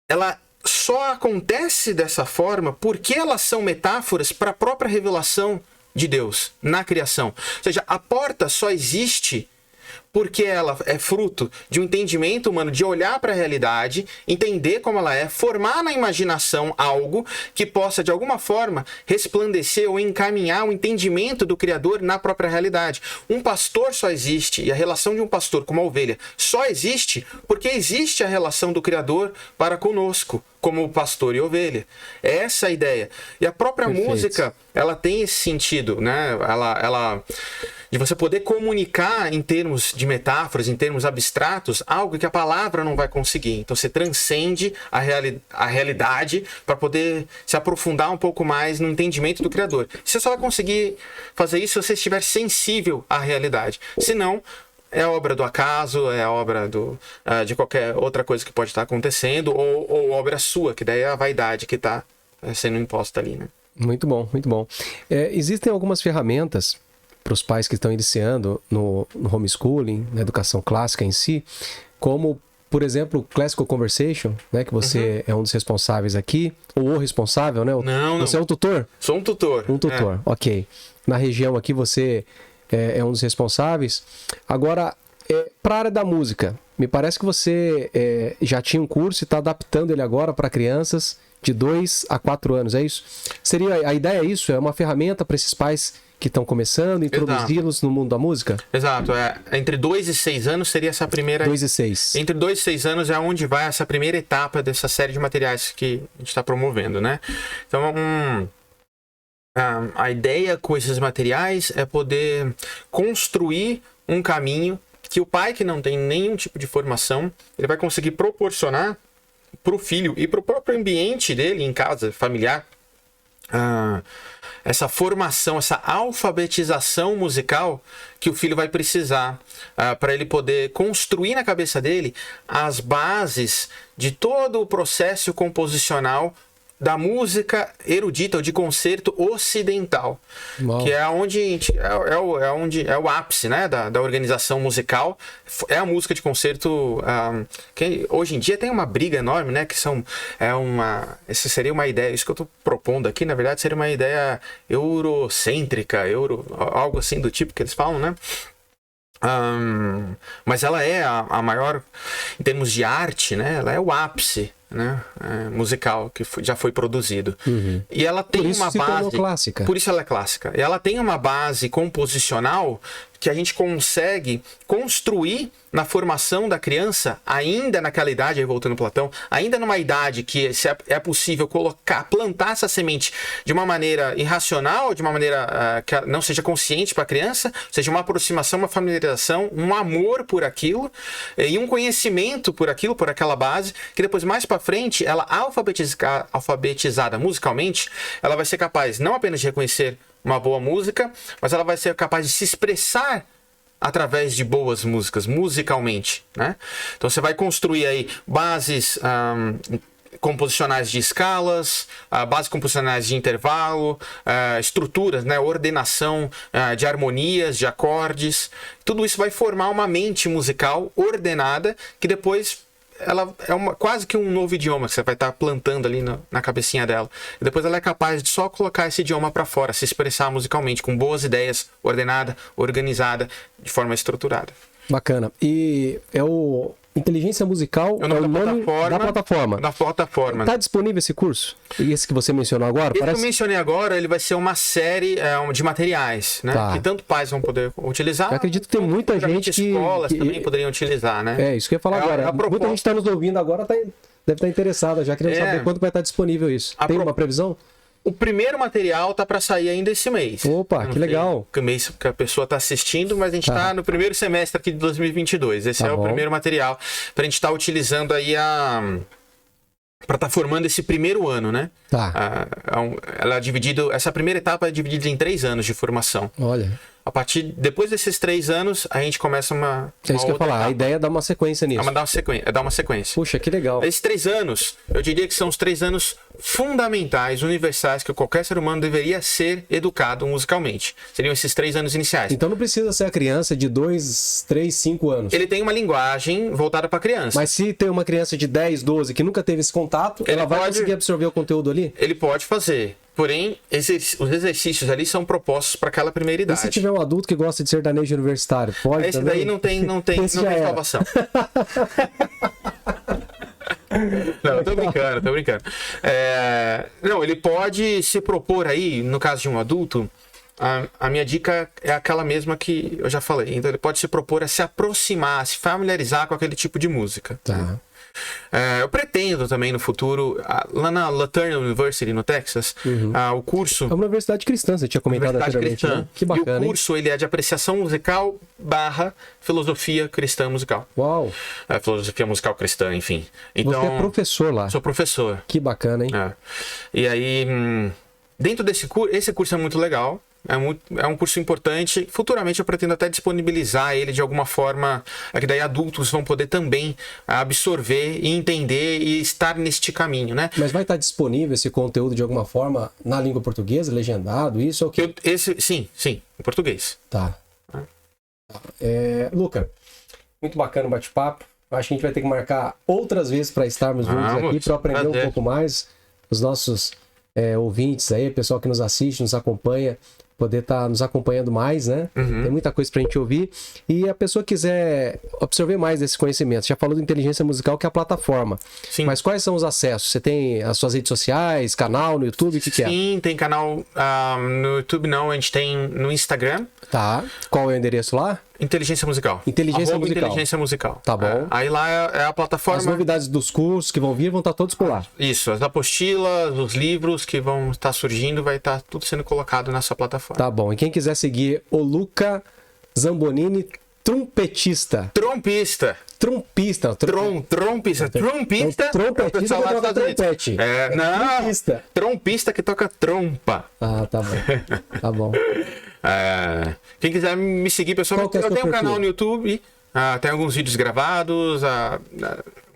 ela só acontece dessa forma porque elas são metáforas para a própria revelação de Deus na criação. Ou seja, a porta só existe porque ela é fruto de um entendimento humano, de olhar para a realidade, entender como ela é, formar na imaginação algo que possa, de alguma forma, resplandecer ou encaminhar o entendimento do Criador na própria realidade. Um pastor só existe, e a relação de um pastor com uma ovelha só existe porque existe a relação do Criador para conosco, como pastor e ovelha. É essa a ideia. E a própria música, ela tem esse sentido, né? Ela de você poder comunicar em termos de metáforas, em termos abstratos, algo que a palavra não vai conseguir. Então você transcende a realidade para poder se aprofundar um pouco mais no entendimento do Criador. Você só vai conseguir fazer isso se você estiver sensível à realidade. Senão, é obra do acaso, é obra de qualquer outra coisa que pode estar acontecendo, ou obra sua, que daí é a vaidade que está sendo imposta ali, né? Muito bom, muito bom. Existem algumas ferramentas para os pais que estão iniciando no homeschooling, na educação clássica em si, como, por exemplo, o Classical Conversation, né, que você é um dos responsáveis aqui, ou o responsável, né? Não. Você é um tutor? Sou um tutor. Um tutor, ok. Na região aqui você é um dos responsáveis. Agora, para a área da música, me parece que você já tinha um curso e está adaptando ele agora para crianças de 2 a 4 anos, é isso? A ideia é isso? É uma ferramenta para esses pais que estão começando, introduzi-los no mundo da música? Exato. Entre 2 e 6 anos seria essa primeira... 2 e 6. Entre 2 e 6 anos é onde vai essa primeira etapa dessa série de materiais que a gente está promovendo, né? Então, a ideia com esses materiais é poder construir um caminho que o pai que não tem nenhum tipo de formação, ele vai conseguir proporcionar para o filho e para o próprio ambiente dele em casa, familiar, essa formação, essa alfabetização musical que o filho vai precisar para ele poder construir na cabeça dele as bases de todo o processo composicional da música erudita ou de concerto ocidental. Uau. Que é onde é o ápice, né, da organização musical. É a música de concerto que hoje em dia tem uma briga enorme, né, que essa seria uma ideia, isso que eu estou propondo aqui, na verdade, seria uma ideia eurocêntrica, algo assim do tipo que eles falam, né? Mas ela é a maior, em termos de arte, né, ela é o ápice, né, musical que já foi produzido. E ela tem uma base clássica. Por isso ela é clássica. E ela tem uma base composicional que a gente consegue construir na formação da criança, ainda naquela idade, aí voltando Platão, ainda numa idade que é possível plantar essa semente de uma maneira irracional, de uma maneira que não seja consciente para a criança, ou seja, uma aproximação, uma familiarização, um amor por aquilo e um conhecimento por aquilo, por aquela base, que depois, mais para frente, ela alfabetizada musicalmente, ela vai ser capaz não apenas de reconhecer uma boa música, mas ela vai ser capaz de se expressar através de boas músicas, musicalmente, né? Então você vai construir aí bases composicionais de escalas, bases composicionais de intervalo, estruturas, né? Ordenação de harmonias, de acordes. Tudo isso vai formar uma mente musical ordenada que depois ela é quase que um novo idioma que você vai estar plantando ali na cabecinha dela. E depois ela é capaz de só colocar esse idioma para fora, se expressar musicalmente, com boas ideias, ordenada, organizada, de forma estruturada. Bacana. E Inteligência Musical É o nome da plataforma. Da plataforma. Está disponível esse curso? E esse que você mencionou agora? Esse que eu mencionei agora, ele vai ser uma série de materiais, né? Tá. Que tanto pais vão poder utilizar. Eu acredito que tem muita gente que... escolas também poderiam utilizar, né? É, isso que eu ia falar agora. Muita gente está nos ouvindo agora, deve estar interessada, já querendo saber quando vai estar disponível isso. Tem uma previsão? O primeiro material tá para sair ainda esse mês. Opa, que legal. Que mês que a pessoa tá assistindo, mas a gente tá no primeiro semestre aqui de 2022. Esse é o primeiro material pra gente estar utilizando aí para estar formando esse primeiro ano, né? Tá. Ela é dividido, essa primeira etapa é dividida em 3 anos de formação. Olha. Depois desses 3 anos, a gente começa uma É isso que eu ia falar, etapa. A ideia é dar uma sequência nisso. Dar uma sequência. Puxa, que legal. Esses 3 anos, eu diria que são os 3 anos fundamentais, universais, que qualquer ser humano deveria ser educado musicalmente. Seriam esses 3 anos iniciais. Então não precisa ser a criança de 2, 3, 5 anos. Ele tem uma linguagem voltada para criança. Mas se tem uma criança de 10, 12 que nunca teve esse contato, ela vai conseguir absorver o conteúdo ali? Ele pode fazer. Porém, os exercícios ali são propostos para aquela primeira idade. E se tiver um adulto que gosta de sertanejo universitário, pode Esse também? daí não tem salvação. Não, eu tô brincando. Não, ele pode se propor aí, no caso de um adulto, a minha dica é aquela mesma que eu já falei. Então ele pode se propor a se aproximar, a se familiarizar com aquele tipo de música. Tá. Eu pretendo também no futuro, lá na LaTurner University, no Texas, o curso... É uma universidade cristã, você tinha comentado anteriormente, né? Que bacana, e o curso, ele é de apreciação musical / filosofia cristã musical. Uau! Filosofia musical cristã, enfim. Então, você é professor lá. Sou professor. Que bacana, hein? E aí, dentro desse curso, esse curso é muito legal. É um curso importante. Futuramente eu pretendo até disponibilizar ele de alguma forma, que daí adultos vão poder também absorver e entender e estar neste caminho, né? Mas vai estar disponível esse conteúdo de alguma forma na língua portuguesa, legendado, isso ou o quê? Sim, em português. Tá. Luca, muito bacana o bate-papo. Acho que a gente vai ter que marcar outras vezes para estarmos juntos aqui, para aprender um pouco mais. Os nossos ouvintes aí, o pessoal que nos assiste, nos acompanha, poder estar nos acompanhando mais, né? Tem muita coisa pra gente ouvir. E a pessoa quiser absorver mais desse conhecimento. Você já falou de inteligência musical, que é a plataforma. Sim. Mas quais são os acessos? Você tem as suas redes sociais, canal no YouTube? O que é? Sim, tem canal no YouTube, não. A gente tem no Instagram. Tá. Qual é o endereço lá? Inteligência Musical. Inteligência Musical. Tá bom. Aí lá é a plataforma... As novidades dos cursos que vão vir vão estar todos por lá. Isso, as apostilas, os livros que vão estar surgindo, vai estar tudo sendo colocado nessa plataforma. Tá bom. E quem quiser seguir o Luca Zambonini, trompetista. Trompista. Trompista. Trompista. Trompetista que toca trompete. Não. Trompista que toca trompa. Ah, tá bom. Tá bom. Quem quiser me seguir, pessoal, eu tenho um canal no YouTube, tem alguns vídeos gravados,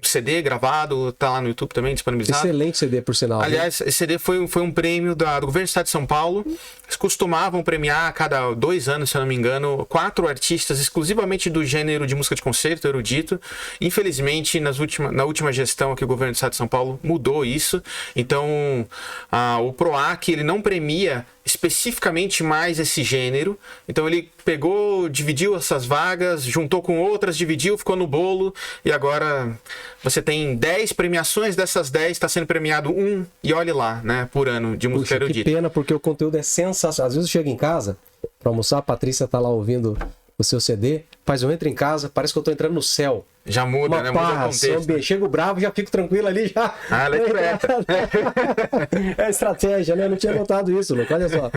CD gravado, tá lá no YouTube também disponibilizado. Excelente CD, por sinal. Aliás, esse CD foi um prêmio do governo do estado de São Paulo. Eles costumavam premiar a cada 2 anos, se eu não me engano, 4 artistas exclusivamente do gênero de música de concerto, erudito. Infelizmente, na última gestão aqui, o governo do estado de São Paulo mudou isso. Então, o PROAC, ele não premia especificamente mais esse gênero. Então ele dividiu essas vagas, juntou com outras, dividiu, ficou no bolo, e agora você tem 10 premiações, dessas 10 está sendo premiado 1, e olhe lá, né, por ano de música erudita. Que pena, porque o conteúdo é sensacional. Às vezes eu chego em casa para almoçar, a Patrícia tá lá ouvindo o seu CD, eu entro em casa, parece que eu tô entrando no céu. Já muda, né? Muda o contexto. Chego bravo, já fico tranquilo ali, já. Ela é direta. É estratégia, né? Eu não tinha notado isso, Luca. Olha só.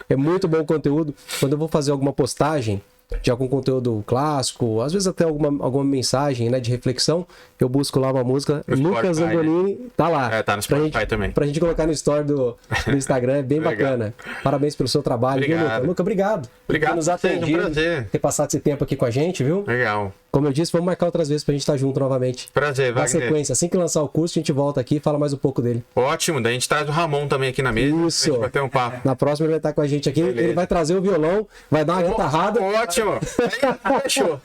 É muito bom o conteúdo. Quando eu vou fazer alguma postagem de algum conteúdo clássico, às vezes até alguma mensagem, né, de reflexão, eu busco lá uma música. Lucas Zambonini, né? Tá lá. Tá no Spotify também. Pra gente colocar no story do Instagram, é bem bacana. Parabéns pelo seu trabalho, viu, Luca? Luca, obrigado. Obrigado por nos atendido, um prazer. ter passado esse tempo aqui com a gente, viu? Legal. Como eu disse, vamos marcar outras vezes pra gente estar junto novamente. Prazer, vai. Na sequência, assim que lançar o curso, a gente volta aqui e fala mais um pouco dele. Ótimo, daí a gente traz o Ramon também aqui na mesa. Isso. A gente vai ter um papo. Na próxima ele vai estar com a gente aqui. Beleza. Ele vai trazer o violão, vai dar uma guitarrada. Ótimo. Fechou.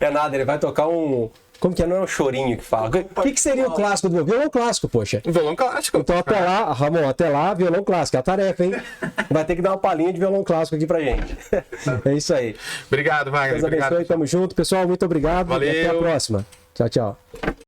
É nada, ele vai tocar um... Como que é? Não é um chorinho que fala. O que seria o clássico do violão clássico, poxa? Violão clássico. Então até lá, Ramon, violão clássico. É a tarefa, hein? Vai ter que dar uma palhinha de violão clássico aqui pra gente. É isso aí. Obrigado, Wagner. Deus abençoe, tamo junto. Pessoal, muito obrigado. Valeu. E até a próxima. Tchau, tchau.